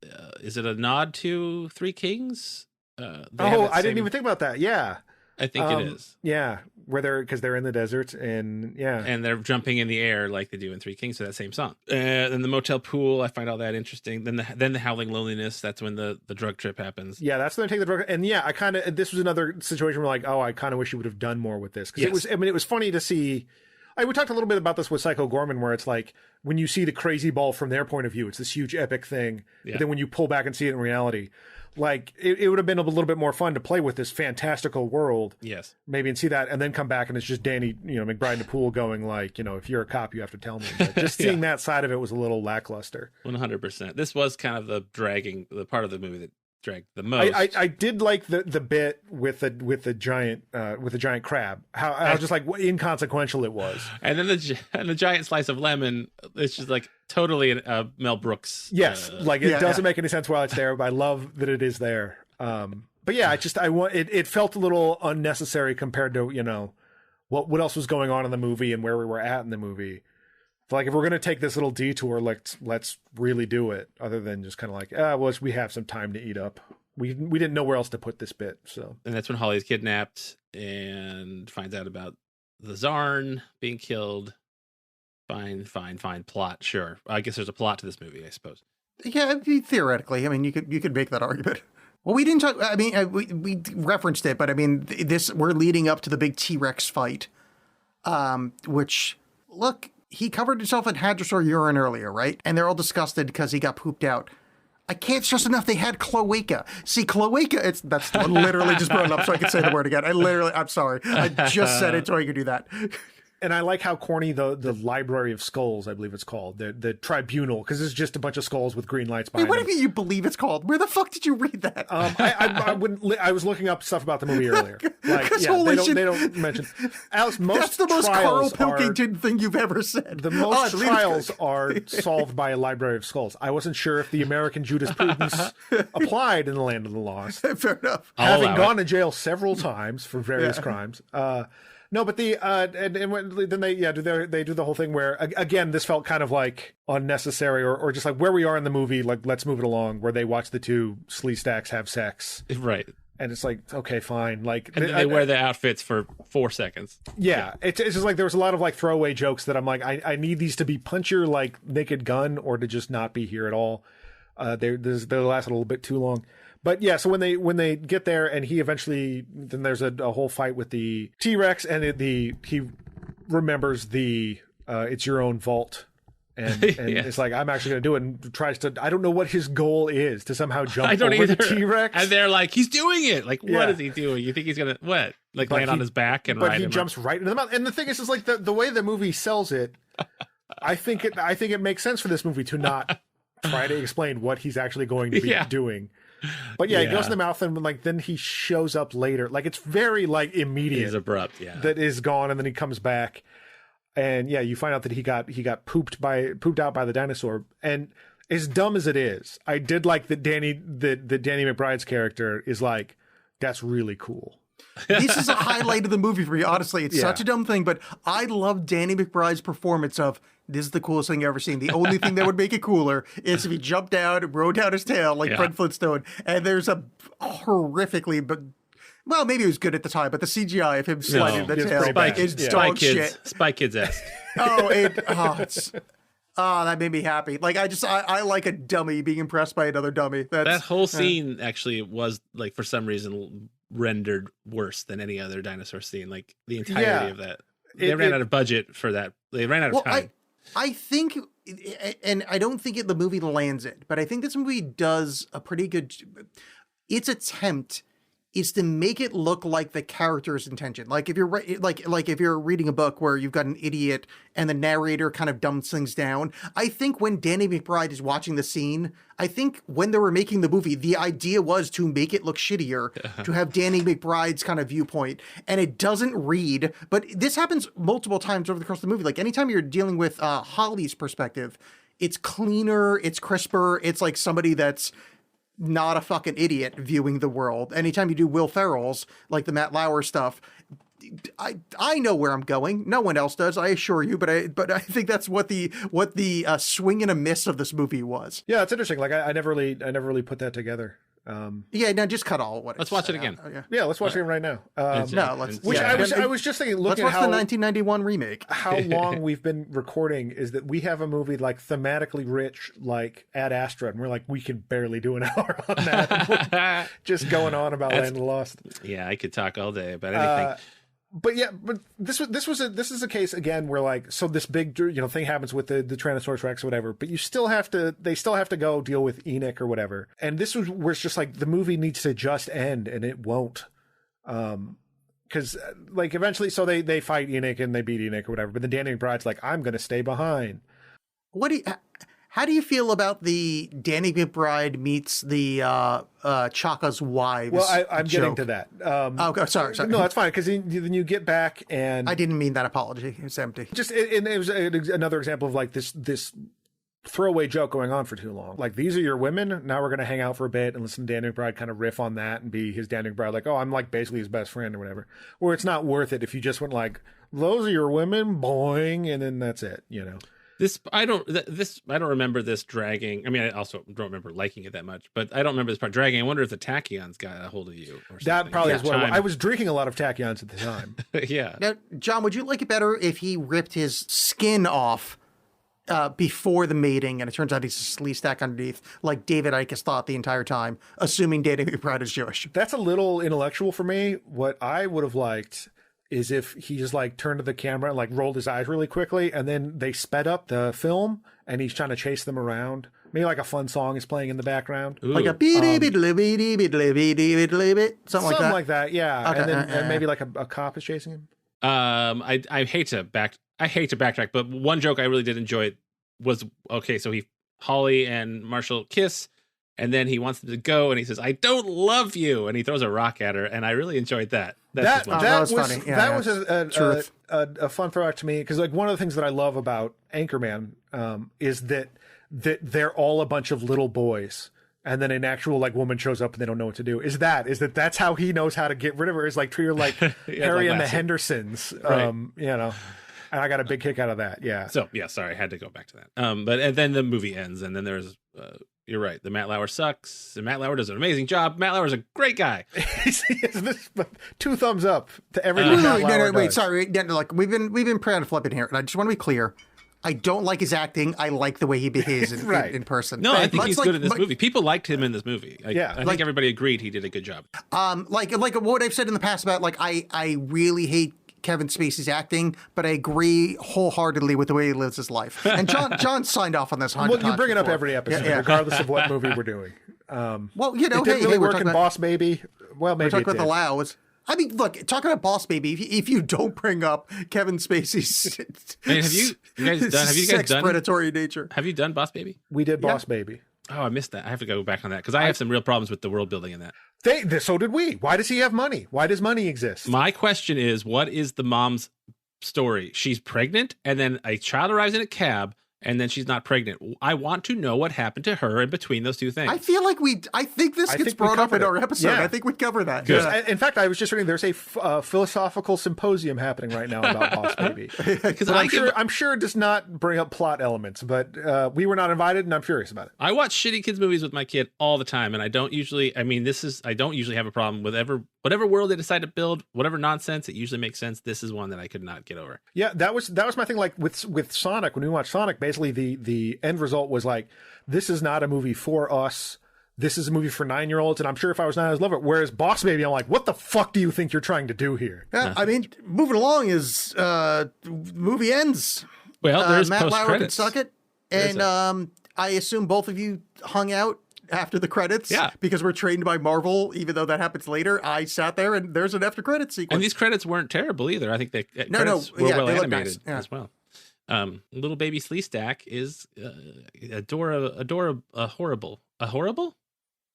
it a nod to Three Kings? They have Oh, that I didn't same- even think about that. Yeah. I think it is. Yeah, because they're in the desert and yeah. And they're jumping in the air like they do in Three Kings to that same song. And the motel pool, I find all that interesting. Then the Howling Loneliness, that's when the drug trip happens. Yeah, that's when I take the drug. And yeah, this was another situation where like, oh, I kind of wish you would have done more with this. Because Yes. it was funny to see. We talked a little bit about this with Psycho Gorman, where it's like when you see the crazy ball from their point of view, it's this huge epic thing. Yeah. But then when you pull back and see it in reality, like it would have been a little bit more fun to play with this fantastical world. Yes. Maybe and see that, and then come back and it's just Danny, McBride in the pool going like, if you're a cop, you have to tell me. But just seeing that side of it was a little lackluster. 100%. This was kind of the part of the movie that dragged the most. I did like the bit with the giant crab. How just like inconsequential it was. And then the giant slice of lemon, it's just like totally a Mel Brooks. Yes, like it yeah, doesn't yeah. make any sense while it's there, but I love that it is there. But yeah, it felt a little unnecessary compared to what else was going on in the movie and where we were at in the movie. Like if we're gonna take this little detour, let's really do it. Other than just kind of like, well, we have some time to eat up. We didn't know where else to put this bit. So And that's when Holly's kidnapped and finds out about the Zarn being killed. Fine plot. Sure. I guess there's a plot to this movie, I suppose. Yeah, theoretically, I mean, you could make that argument. Well, we didn't talk. I mean, we referenced it, but I mean, we're leading up to the big T-Rex fight, which look. He covered himself in hadrosaur urine earlier, right? And they're all disgusted because he got pooped out. I can't stress enough they had cloaca. See, cloaca, that's literally just brought it up so I could say the word again. I'm sorry. I just said it so I could do that. And I like how corny the Library of Skulls, I believe it's called, the tribunal, because it's just a bunch of skulls with green lights behind Wait, what them. do you mean you believe it's called? Where the fuck did you read that? I wouldn't. I was looking up stuff about the movie earlier. Like, 'Cause yeah, holy they shit. don't mention. Alex, most That's the most Carl trials are Pilkington thing you've ever said. the most I believe trials are solved by a Library of Skulls. I wasn't sure if the American jurisprudence applied in the Land of the Lost. Fair enough. I'll Having allow gone to jail several times for various Yeah. crimes. No, but the then they do the whole thing where again this felt kind of like unnecessary or just like where we are in the movie, like let's move it along, where they watch the two Slee Stacks have sex, Right. and it's like okay, fine, like And then they wear the outfits for 4 seconds. yeah, it's just like there was a lot of like throwaway jokes that I'm like I need these to be punch your like Naked Gun or to just not be here at all. They last a little bit too long. But yeah, so when they get there and he eventually, then there's a whole fight with the T-Rex and he remembers the it's your own vault and Yeah. it's like I'm actually going to do it and tries to, I don't know what his goal is, to somehow jump I don't over either. the T-Rex. And they're like, he's doing it. Like, Yeah. what is he doing? You think he's gonna what? Like But land on he- his back and but ride he him? jumps right into the mouth. And the thing is like the way the movie sells it, I think it makes sense for this movie to not try to explain what he's actually going to be Yeah. doing. But yeah, he Yeah. goes in the mouth and like then he shows up later. Like it's very like immediate He's abrupt. Yeah. that is gone and then he comes back. And yeah, you find out that he got pooped out by the dinosaur. And as dumb as it is, I did like that Danny McBride's character is like, that's really cool. This is a highlight of the movie for me, honestly. It's Yeah. such a dumb thing, but I love Danny McBride's performance of this is the coolest thing I've ever seen. The only thing that would make it cooler is if he jumped down and rode down his tail like Yeah. Fred Flintstone. And there's a horrifically, but well, maybe it was good at the time, but the CGI of him sliding the it's tail pretty bad. is Yeah. Spy dog Kids. shit. Spy Kids esque. That made me happy. Like I like a dummy being impressed by another dummy. That That's whole scene actually was like for some reason rendered worse than any other dinosaur scene. Like the entirety Yeah. of that. They ran out of budget for that. They ran out of well, time. I think, and I don't think the movie lands it, but I think this movie does a pretty good. Its attempt is to make it look like the character's intention. Like if you're like if you're reading a book where you've got an idiot and the narrator kind of dumbs things down. I think when Danny McBride is watching the scene, I think when they were making the movie, the idea was to make it look shittier, to have Danny McBride's kind of viewpoint, and it doesn't read. But this happens multiple times over the course of the movie. Like anytime you're dealing with Holly's perspective, it's cleaner, it's crisper, it's like somebody that's not a fucking idiot viewing the world. Anytime you do Will Ferrell's, like the Matt Lauer stuff, I know where I'm going. No one else does, I assure you. But I think that's what the swing and a miss of this movie was. Yeah, it's interesting. Like I never really put that together. Yeah, now just cut all what. Let's watch it again. Yeah. Yeah, let's watch it right now. No, let's. Which yeah. I was just thinking, Let's looking watch at the how 1991 remake. how long we've been recording is that we have a movie like thematically rich, like Ad Astra, and we're like, we can barely do an hour on that. Just going on about Land of the Lost. Yeah, I could talk all day about anything. But this is a case again where like, so this big thing happens with the Tyrannosaurus Rex or whatever, but they still have to go deal with Enoch or whatever. And this was where it's just like the movie needs to just end, and it won't. Because like eventually, so they fight Enoch and they beat Enoch or whatever. But then Danny McBride's like, I'm going to stay behind. How do you feel about the Danny McBride meets the Chaka's wives? Well, I'm getting joke? to that. Okay, sorry. No, that's fine, because then you get back and I didn't mean that apology. It's empty. just it was another example of like this throwaway joke going on for too long. Like, these are your women. Now we're going to hang out for a bit and listen to Danny McBride kind of riff on that and be his Danny McBride, like, oh, I'm like basically his best friend or whatever. Or it's not worth it if you just went like, those are your women, boing, and then that's it, I don't remember this dragging. I mean, I also don't remember liking it that much, but I don't remember this part dragging. I wonder if the tachyons got a hold of you or something. That probably is what Time. I was drinking a lot of tachyons at the time. Yeah. Now, John, would you like it better if he ripped his skin off before the mating, and it turns out he's a Slee Stack underneath, like David Icke has thought the entire time, assuming Danny McBride is Jewish? That's a little intellectual for me. What I would have liked is if he just like turned to the camera and like rolled his eyes really quickly, and then they sped up the film and he's trying to chase them around. Maybe like a fun song is playing in the background. Ooh. Like a something like Something that. like that, yeah. Okay, and then and maybe like a cop is chasing him. I hate to backtrack, but one joke I really did enjoy was, okay, so Holly and Marshall kiss, and then he wants them to go, and he says, "I don't love you," and he throws a rock at her, and I really enjoyed that. That was funny. Yeah, that yeah. was a fun throwback to me, because like one of the things that I love about Anchorman is that they're all a bunch of little boys. And then an actual like woman shows up and they don't know what to do. That's how he knows how to get rid of her, is like treat her like Harry and the Hendersons, Right. you know. And I got a big kick out of that. Yeah. So yeah, sorry, I had to go back to that. And then the movie ends, and then there's you're right, the Matt Lauer sucks, and Matt Lauer does an amazing job. Matt Lauer's a great guy. Two thumbs up to everything. Wait, Matt Lauer wait, does. sorry. No, like we've been proud of flipping here, and I just want to be clear. I don't like his acting. I like the way he behaves Right. in person. No, I think Much he's like- good in this movie. People liked him in this movie. Yeah. I think everybody agreed he did a good job. Like what I've said in the past about like I really hate Kevin Spacey's acting, but I agree wholeheartedly with the way he lives his life. And John signed off on this 100 Well, you times bring it up before. every episode, Yeah. regardless of what movie we're doing. Well, you know, It didn't hey, really we're work talking in about, Boss Baby. Well, maybe we're talking it about did. the Laos. I mean, look, talking about Boss Baby, if you don't bring up Kevin Spacey's Man, have you guys sex done predatory nature. Have you done Boss Baby? We did Boss Baby. Oh, I missed that. I have to go back on that because I have some real problems with the world building in that. So did we. Why does he have money? Why does money exist? My question is, what is the mom's story? She's pregnant, and then a child arrives in a cab, and then she's not pregnant. I want to know what happened to her in between those two things. I feel like I think this I gets think we brought up in covered our it. episode. Yeah. I think we cover that. Good. Yeah. In fact, I was just reading there's a philosophical symposium happening right now about Boss Baby. Because But I'm sure it does not bring up plot elements, but we were not invited, and I'm curious about it. I watch shitty kids movies with my kid all the time, and I don't usually. I mean, I don't usually have a problem with whatever world they decide to build, whatever nonsense. It usually makes sense. This is one that I could not get over. Yeah, that was my thing. Like with Sonic, when we watched Sonic, basically the end result was like, this is not a movie for us. This is a movie for 9-year-olds, and I'm sure if I was 9, I'd love it. Whereas Boss Baby, I'm like, what the fuck do you think you're trying to do here? Yeah, I mean, moving along is movie ends. Well, there's Matt post Lauer can credits. suck it, and I assume both of you hung out after the credits. Yeah. because we're trained by Marvel. Even though that happens later, I sat there and there's an after credit sequence. And these credits weren't terrible either. I think they No, credits no, were yeah, well they look animated nice, yeah. as well. Little baby Sleestack is horrible.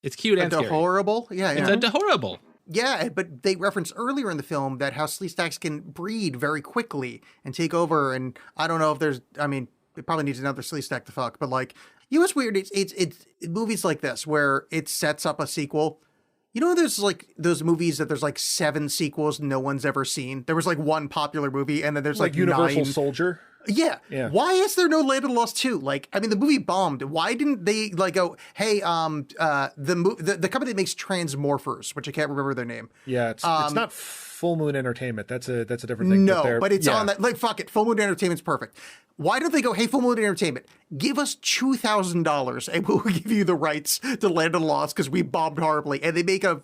It's cute and scary. Horrible. Yeah, It's yeah. adorable. Yeah, but they reference earlier in the film that how Sleestacks can breed very quickly and take over. And I don't know if there's, I mean, it probably needs another Sleestack to fuck, but like, you know what's weird? It's movies like this where it sets up a sequel. You know, there's like those movies that there's like 7 sequels no one's ever seen. There was like one popular movie, and then there's like Universal 9. Soldier. Yeah. Yeah. Why is there no Land of the Lost 2? Like, I mean, the movie bombed. Why didn't they like go, hey, the company that makes Transmorphers, which I can't remember their name. Yeah, it's not Full Moon Entertainment. That's a different thing. No, but it's yeah. on that. Like, fuck it. Full Moon Entertainment's perfect. Why don't they go, hey, Full Moon Entertainment, give us $2,000 and we'll give you the rights to Land of the Lost because we bombed horribly. And they make a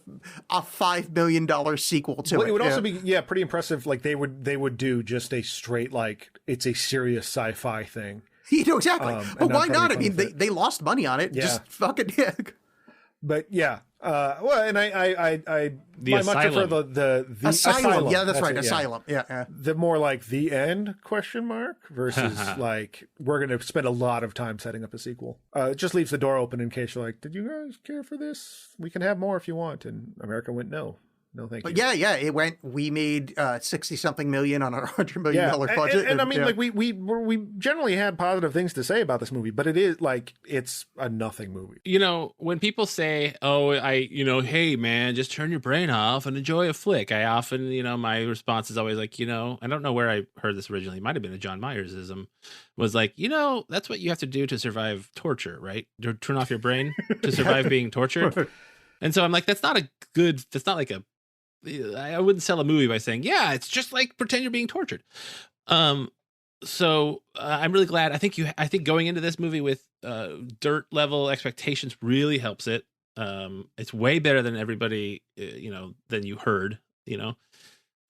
$5 million sequel to Well, it. it would Yeah. also be pretty impressive. Like they would do just a straight like it's a serious sci-fi thing. You know, exactly. and But not why try to not? be I mean, funny with they lost money on it. Yeah. Just fucking, yeah. But yeah, well, and I The much prefer Asylum. the Asylum. Yeah, that's right. it, yeah. Asylum. Yeah. Yeah. The more like the end question mark versus like we're going to spend a lot of time setting up a sequel. It just leaves the door open in case you're like, did you guys care for this? We can have more if you want. And America went no, thank But you. yeah, it went. We made 60-something million on a $100 million budget, and I mean, yeah. like we generally had positive things to say about this movie, but it is like it's a nothing movie. You know, when people say, oh, hey, man, just turn your brain off and enjoy a flick, I often, my response is always like, I don't know where I heard this originally. It might have been a John Myersism. Was like, that's what you have to do to survive torture, right? To turn off your brain to survive being tortured. And so I'm like, that's not like I wouldn't sell a movie by saying, yeah, it's just like pretend you're being tortured. So I'm really glad. I think going into this movie with dirt level expectations really helps it. It's way better than everybody, than you heard,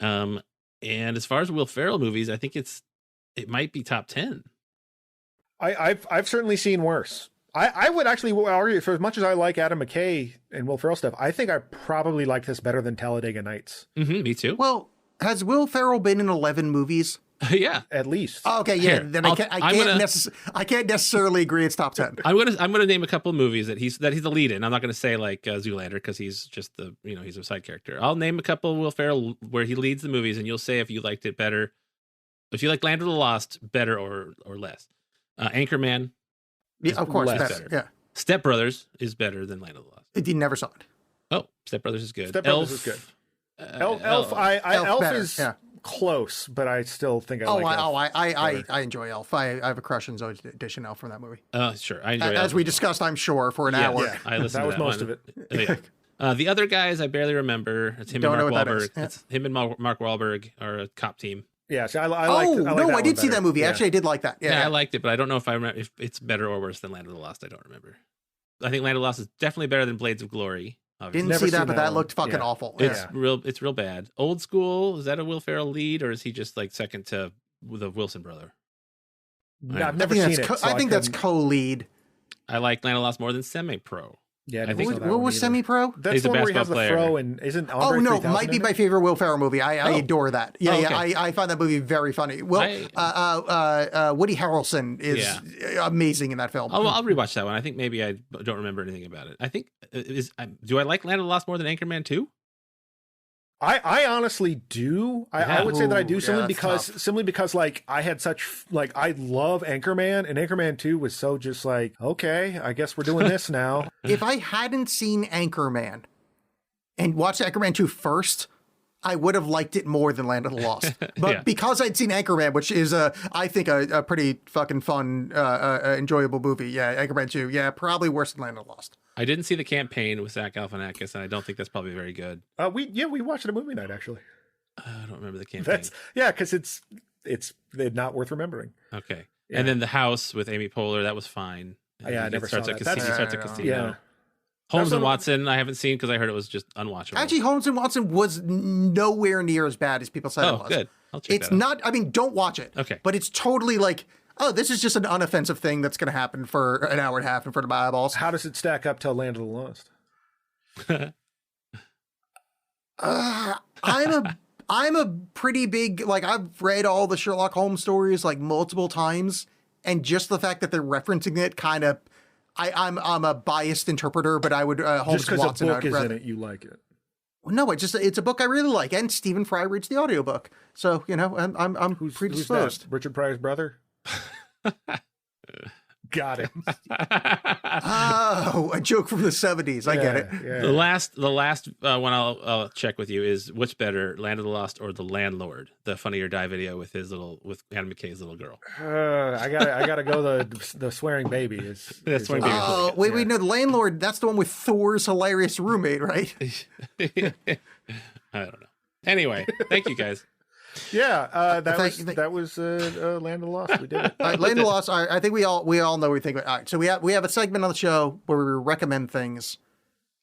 and as far as Will Ferrell movies, I think it might be top 10. I've certainly seen worse. I would actually argue, for as much as I like Adam McKay and Will Ferrell stuff, I think I probably like this better than Talladega Nights. Me too. Well, Has Will Ferrell been in 11 movies? Yeah. At least. Oh, okay, yeah. Here, Then I'm I can't necessarily agree it's top 10. I'm gonna name a couple of movies that he's the lead in. I'm not gonna say like Zoolander because he's just he's a side character. I'll name a couple of Will Ferrell where he leads the movies, and you'll say if you liked it better, if you like Land of the Lost better or less. Anchorman, Yeah, of course. less That's, better. yeah. Step Brothers is better than Land of the Lost. You never saw it. Oh, Step Brothers is good. Step Brothers is good. Elf, Elf Elf better, is yeah. close, but I still think I Oh, like Elf. I enjoy Elf. I have a crush on Zoe Deschanel from that movie. Sure, I enjoy As Elf. we discussed, I'm sure, for an hour. Yeah, I listened that to was that most one. of it. Yeah. The other guys I barely remember. It's him Don't and know Mark what that is. Wahlberg. Yeah. It's him and Mark Wahlberg are a cop team. Yeah, so I like. Oh, I like no, that I did one see better. that movie. Yeah. Actually, I did like that. Yeah, Yeah. I liked it, but I don't know if I remember if it's better or worse than Land of the Lost. I don't remember. I think Land of the Lost is definitely better than Blades of Glory. Obviously. Didn't Never see that, seen but that that one. looked fucking Yeah. awful. It's Yeah. It's real bad. Old School, is that a Will Ferrell lead, or is he just like second to the Wilson brother? I've never seen it. so I think that's couldn't- co-lead. I like Land of the Lost more than Semi Pro. Yeah, I I think think so. What was Semi-Pro? That's He's the a one where he has the basketball fro player. and isn't Oh Andre no, 3000 might be in my it? favorite Will Ferrell movie. I Oh. adore that. Yeah, Oh, yeah, okay. I find that movie very funny. Well, Woody Harrelson is amazing in that film. I'll rewatch that one. I think maybe I don't remember anything about it. I think do I like Land of the Lost more than Anchorman 2? I honestly do. I would say that I do Ooh, simply yeah, because that's like I had such like I love Anchorman, and Anchorman 2 was so just like, okay, I guess we're doing this now. If I hadn't seen Anchorman and watched Anchorman 2 first, I would have liked it more than Land of the Lost. But Yeah. because I'd seen Anchorman, which is I think a pretty fucking fun, enjoyable movie. Yeah, Anchorman 2. Yeah, probably worse than Land of the Lost. I didn't see The Campaign with Zach Galifianakis, and I don't think that's probably very good. We watched it at movie night actually. I don't remember The Campaign. That's because it's not worth remembering. Okay. Yeah. And then The House with Amy Poehler, that was fine. Yeah, I never saw that. He That's- starts a Yeah, casino. yeah. Holmes That's and a- Watson, I haven't seen because I heard it was just unwatchable. Actually, Holmes and Watson was nowhere near as bad as people said it oh, was. good. I'll check It's that out. not, I mean, don't watch it. Okay. But it's totally like, oh, this is just an unoffensive thing that's going to happen for an hour and a half in front of my eyeballs. How does it stack up to Land of the Lost? I'm a pretty big, like, I've read all the Sherlock Holmes stories like multiple times, and just the fact that they're referencing it kind of, I'm a biased interpreter, but I would Holmes Just and because Watson. a book I'd is rather- in it, you like it. No, it's a book I really like, and Stephen Fry reads the audiobook, so you know I'm Who's predisposed. that? Richard Pryor's brother? Got it. Oh, a joke from the 70s. I get it. Yeah. The last one I'll check with you is what's better, Land of the Lost or The Landlord, the Funny or Die video with Adam McKay's little girl. I gotta go. The swearing baby is. That's swearing baby. Oh, wait, no, the landlord, that's the one with Thor's hilarious roommate, right? I don't know. Anyway, thank you guys. Yeah, that Thank- was Land of the Lost. We did it. All right, Land of the Lost, I think we all know what we think. All right, so we have a segment on the show where we recommend things,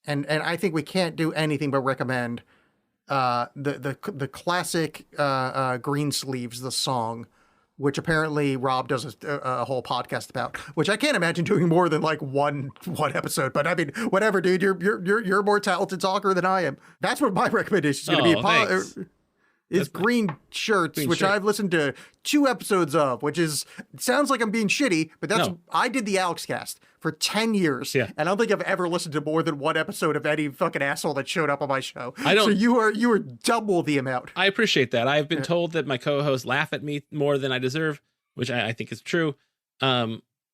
and I think we can't do anything but recommend the classic Greensleeves, the song, which apparently Rob does a whole podcast about, which I can't imagine doing more than like one episode. But I mean, whatever, dude. You're a more talented talker than I am. That's what my recommendation is going to be. Thanks. Is Green Shirts, Green which Shirt. I've listened to 2 episodes of, which is, it sounds like I'm being shitty, but that's, No. I did the Alex Cast for 10 years. Yeah. And I don't think I've ever listened to more than 1 episode of any fucking asshole that showed up on my show. I don't- So you are double the amount. I appreciate that. I've been told that my co-hosts laugh at me more than I deserve, which I think is true.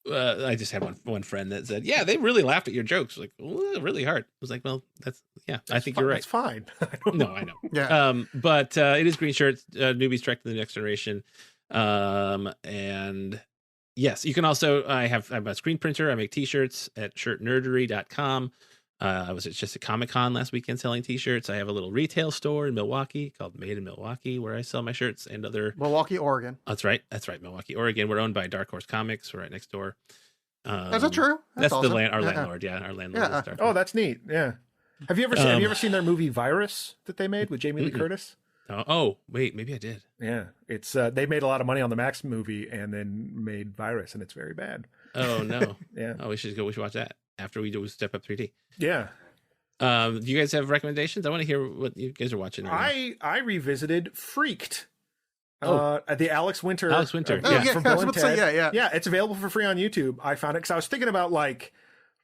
I just had one friend that said, "Yeah, they really laughed at your jokes." Like, really hard. I was like, "Well, I think you're right." That's fine. No, I know. Yeah. But it is Green Shirts, Newbies Trek to the Next Generation. And yes, you can also, I'm a screen printer. I make t-shirts at shirtnerdery.com. I was just at Comic-Con last weekend selling t-shirts. I have a little retail store in Milwaukee called Made in Milwaukee where I sell my shirts and other. Milwaukee, Oregon. That's right. Milwaukee, Oregon. We're owned by Dark Horse Comics. We're right next door. Is that true? That's awesome. our Yeah. landlord. Yeah, our landlord Yeah. is Dark Oh, Horse. that's neat. Yeah. Have you ever seen their movie Virus that they made with Jamie Lee Mm-mm. Curtis? Oh, wait, maybe I did. Yeah, it's they made a lot of money on the Max movie and then made Virus, and it's very bad. Oh no. Yeah, Oh, we should watch that after we do Step Up 3D. yeah. Do you guys have recommendations? I want to hear what you guys are watching right I revisited Freaked. Oh. The Alex Winter. Alex Winter. Oh, yeah, from I was Bill and about to say, Ted. yeah. It's available for free on YouTube. I found it because I was thinking about like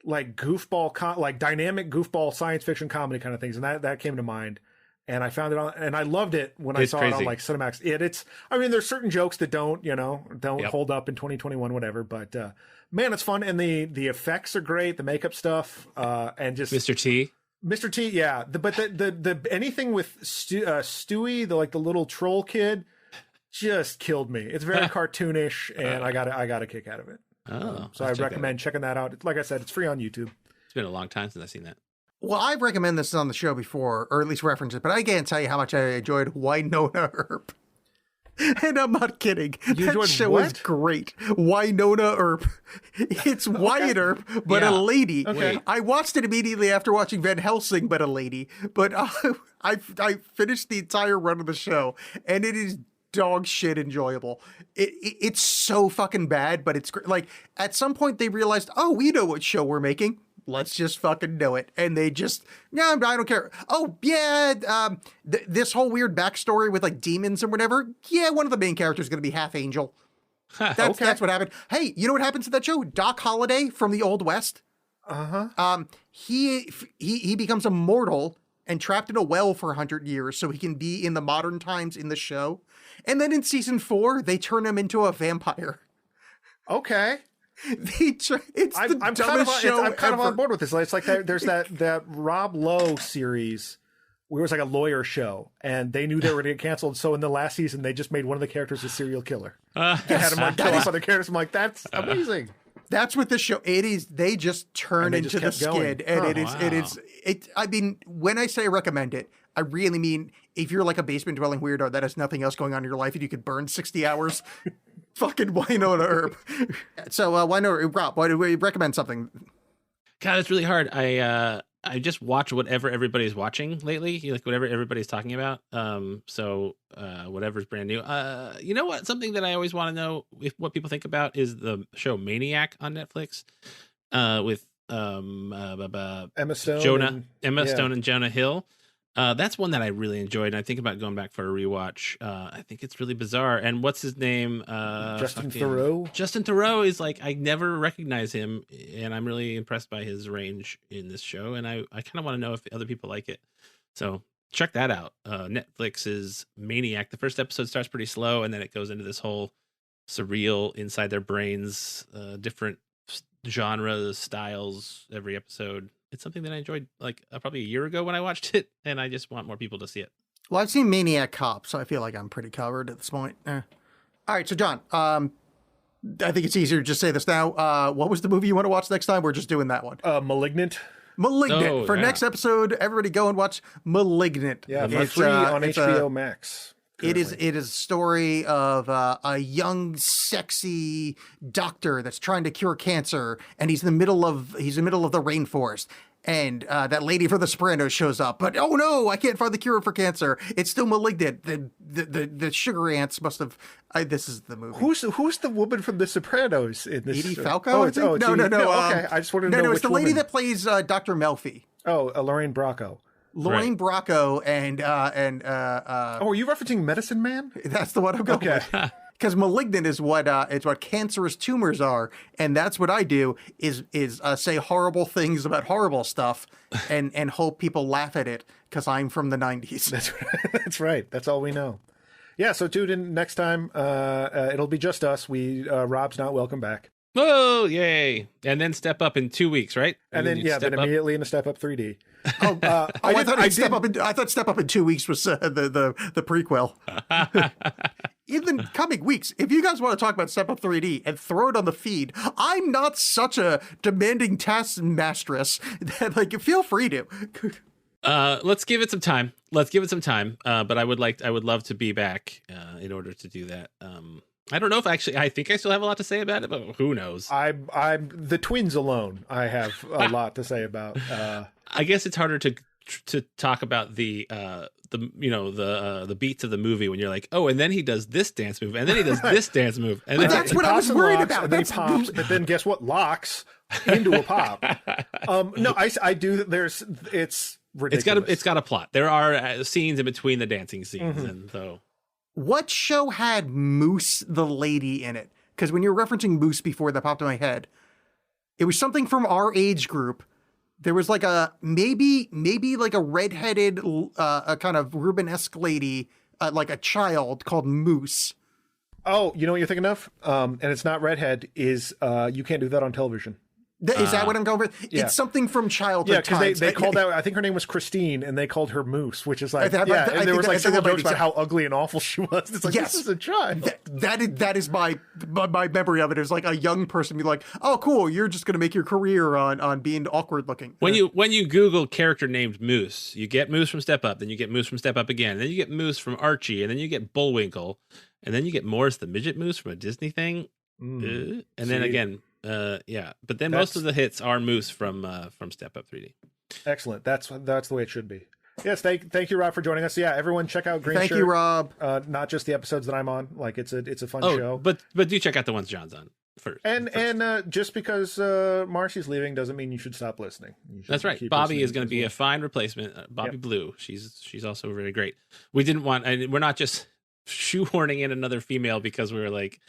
goofball, like dynamic goofball science fiction comedy kind of things, and that came to mind. And I found it on, and I loved it when I It's saw it crazy. on like Cinemax. It's, I mean, there's certain jokes that don't Yep. hold up in 2021, whatever. But man, it's fun, and the effects are great, the makeup stuff, and just now? Mr. T. Mr. T, yeah. But the anything with Stewie, the little troll kid, just killed me. It's very cartoonish, and I got a kick out of it. Oh, So I recommend checking that out. Like I said, it's free on YouTube. It's been a long time since I've seen that. Well, I've recommended this on the show before, or at least referenced it, but I can't tell you how much I enjoyed Winona Earp. And I'm not kidding. You That enjoyed show what? is great. Winona Earp. It's Wyatt Earp, but Yeah. a lady. Okay. I watched it immediately after watching Van Helsing, but a lady. But I finished the entire run of the show, and it is dog shit enjoyable. It's so fucking bad, but it's great. Like, at some point they realized, oh, we know what show we're making. Let's just fucking do it. And they just, no, I don't care. Oh, yeah, this whole weird backstory with like demons and whatever. Yeah, one of the main characters is going to be half angel. That's what happened. Hey, you know what happens to that show? Doc Holliday from the Old West. He becomes immortal and trapped in a well for 100 years so he can be in the modern times in the show. And then in season 4, they turn him into a vampire. Okay. It's the I'm dumbest show I'm kind of on ever. board with this. It's like there's that Rob Lowe series where it was like a lawyer show, and they knew they were going to get canceled. So in the last season, they just made one of the characters a serial killer. They had him like kill off other characters. I'm like, that's amazing. That's what this show. It is. They just turn And they into just the kept going. skid, and Oh, it is. I mean, when I say recommend it, I really mean if you're like a basement dwelling weirdo that has nothing else going on in your life and you could burn 60 hours, fucking Winona Earp. So Winona, Rob, why do we recommend something? God, it's really hard. I just watch whatever everybody's watching lately, like whatever everybody's talking about. So whatever's brand new. You know what? Something that I always want to know what people think about is the show Maniac on Netflix, with Emma Stone. Emma Stone and Jonah Hill. That's one that I really enjoyed, and I think about going back for a rewatch. I think it's really bizarre. And what's his name? Justin Theroux. Justin Theroux is like, I never recognize him, and I'm really impressed by his range in this show. And I kind of want to know if other people like it. So check that out. Netflix's Maniac. The first episode starts pretty slow, and then it goes into this whole surreal inside their brains, different genres, styles every episode. It's something that I enjoyed like probably a year ago when I watched it, and I just want more people to see it. Well, I've seen Maniac Cop, so I feel like I'm pretty covered at this point. All right, so John, I think it's easier to just say this now. What was the movie you want to watch next time? We're just doing that one. Malignant. Malignant. Oh, For yeah. next episode, everybody go and watch Malignant. Yeah, for It's, free on it's HBO Max. It is currently. a story of a young, sexy doctor that's trying to cure cancer, and he's in the middle of the rainforest. And that lady from The Sopranos shows up, but oh no, I can't find the cure for cancer. It's still malignant. The sugar ants must have. This is the movie. Who's the woman from The Sopranos in this? Edie Falco? Oh, I it's think? it's No. Edie- Okay, I just wanted to know no, which it's the lady woman. that plays Dr. Melfi, Oh, Lorraine Bracco. Lorraine Bracco, and Oh, are you referencing Medicine Man? that's the one I'm going Okay. with. Because malignant is what cancerous tumors are, and that's what I do is say horrible things about horrible stuff, and hope people laugh at it because I'm from the 90s. That's right. That's all we know. Yeah, so tune in next time. It'll be just us. Rob's not welcome back. Oh, yay! And then Step Up in 2 weeks, right? And then you then Step Up. immediately into Step Up 3D. I thought Step Up in 2 weeks was the prequel. In the coming weeks, if you guys want to talk about Step Up 3D and throw it on the feed, I'm not such a demanding taskmastress that feel free to. Let's give it some time. But I would love to be back in order to do that. I don't know if I think I still have a lot to say about it, but who knows? I'm the twins alone. I have a lot to say about. I guess it's harder to talk about the the beats of the movie when you're like, oh, and then he does this dance move, and then he does this dance move, and But then that's what I was worried about. And then he pops, but then guess what? Locks into a pop. No, I do. It's ridiculous. it's got a plot. There are scenes in between the dancing scenes, and so What show had Moose the lady in it? Because when you were referencing Moose before, that popped in my head. It was something from our age group. There was like a maybe like a redheaded, a kind of Rubenesque lady, like a child called Moose. Oh, you know what you're thinking of? And it's not redhead. Is You Can't Do That on Television. Is that what I'm going with? yeah. It's something from childhood. Yeah, because times. they called out. I think her name was Christine, and they called her Moose, which is like, I yeah. think And there was like that several might be jokes about exact- how ugly and awful she was. It's like, Yes. this is a child. That is my memory of it. Is like a young person be like, oh, cool, you're just going to make your career on being awkward looking. when you Google character named Moose, you get Moose from Step Up, then you get Moose from Step Up again, then you get Moose from Archie, and then you get Bullwinkle, and then you get Morris the Midget Moose from a Disney thing, and then See? again, yeah. But then most of the hits are Moose from Step Up 3D. Excellent. That's the way it should be. Yes, thank you, Rob, for joining us. Yeah, everyone check out Green Thank Shirt. you, Rob. Not just the episodes that I'm on. Like it's a fun Oh, show. but do check out the ones John's on first. And just because Marcy's leaving doesn't mean you should stop listening. You should That's right. keep Bobby listening is going to as be well. a fine replacement. Bobby Yep. Blue. She's also very great. We didn't want, and we're not just shoehorning in another female because we were like,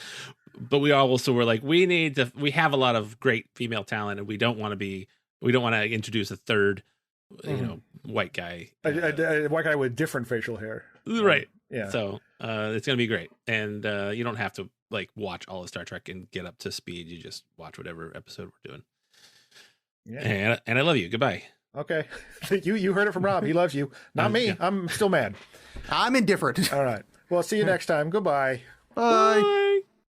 but we also were like, we have a lot of great female talent, and we don't want to introduce a third, white guy. a white guy with different facial hair. Right. Yeah. So it's going to be great, and you don't have to like watch all of Star Trek and get up to speed. You just watch whatever episode we're doing. Yeah. And I love you. Goodbye. Okay. You heard it from Rob. He loves you. Not me. Yeah. I'm still mad. I'm indifferent. All right. Well, see you next time. Goodbye. Bye. Bye.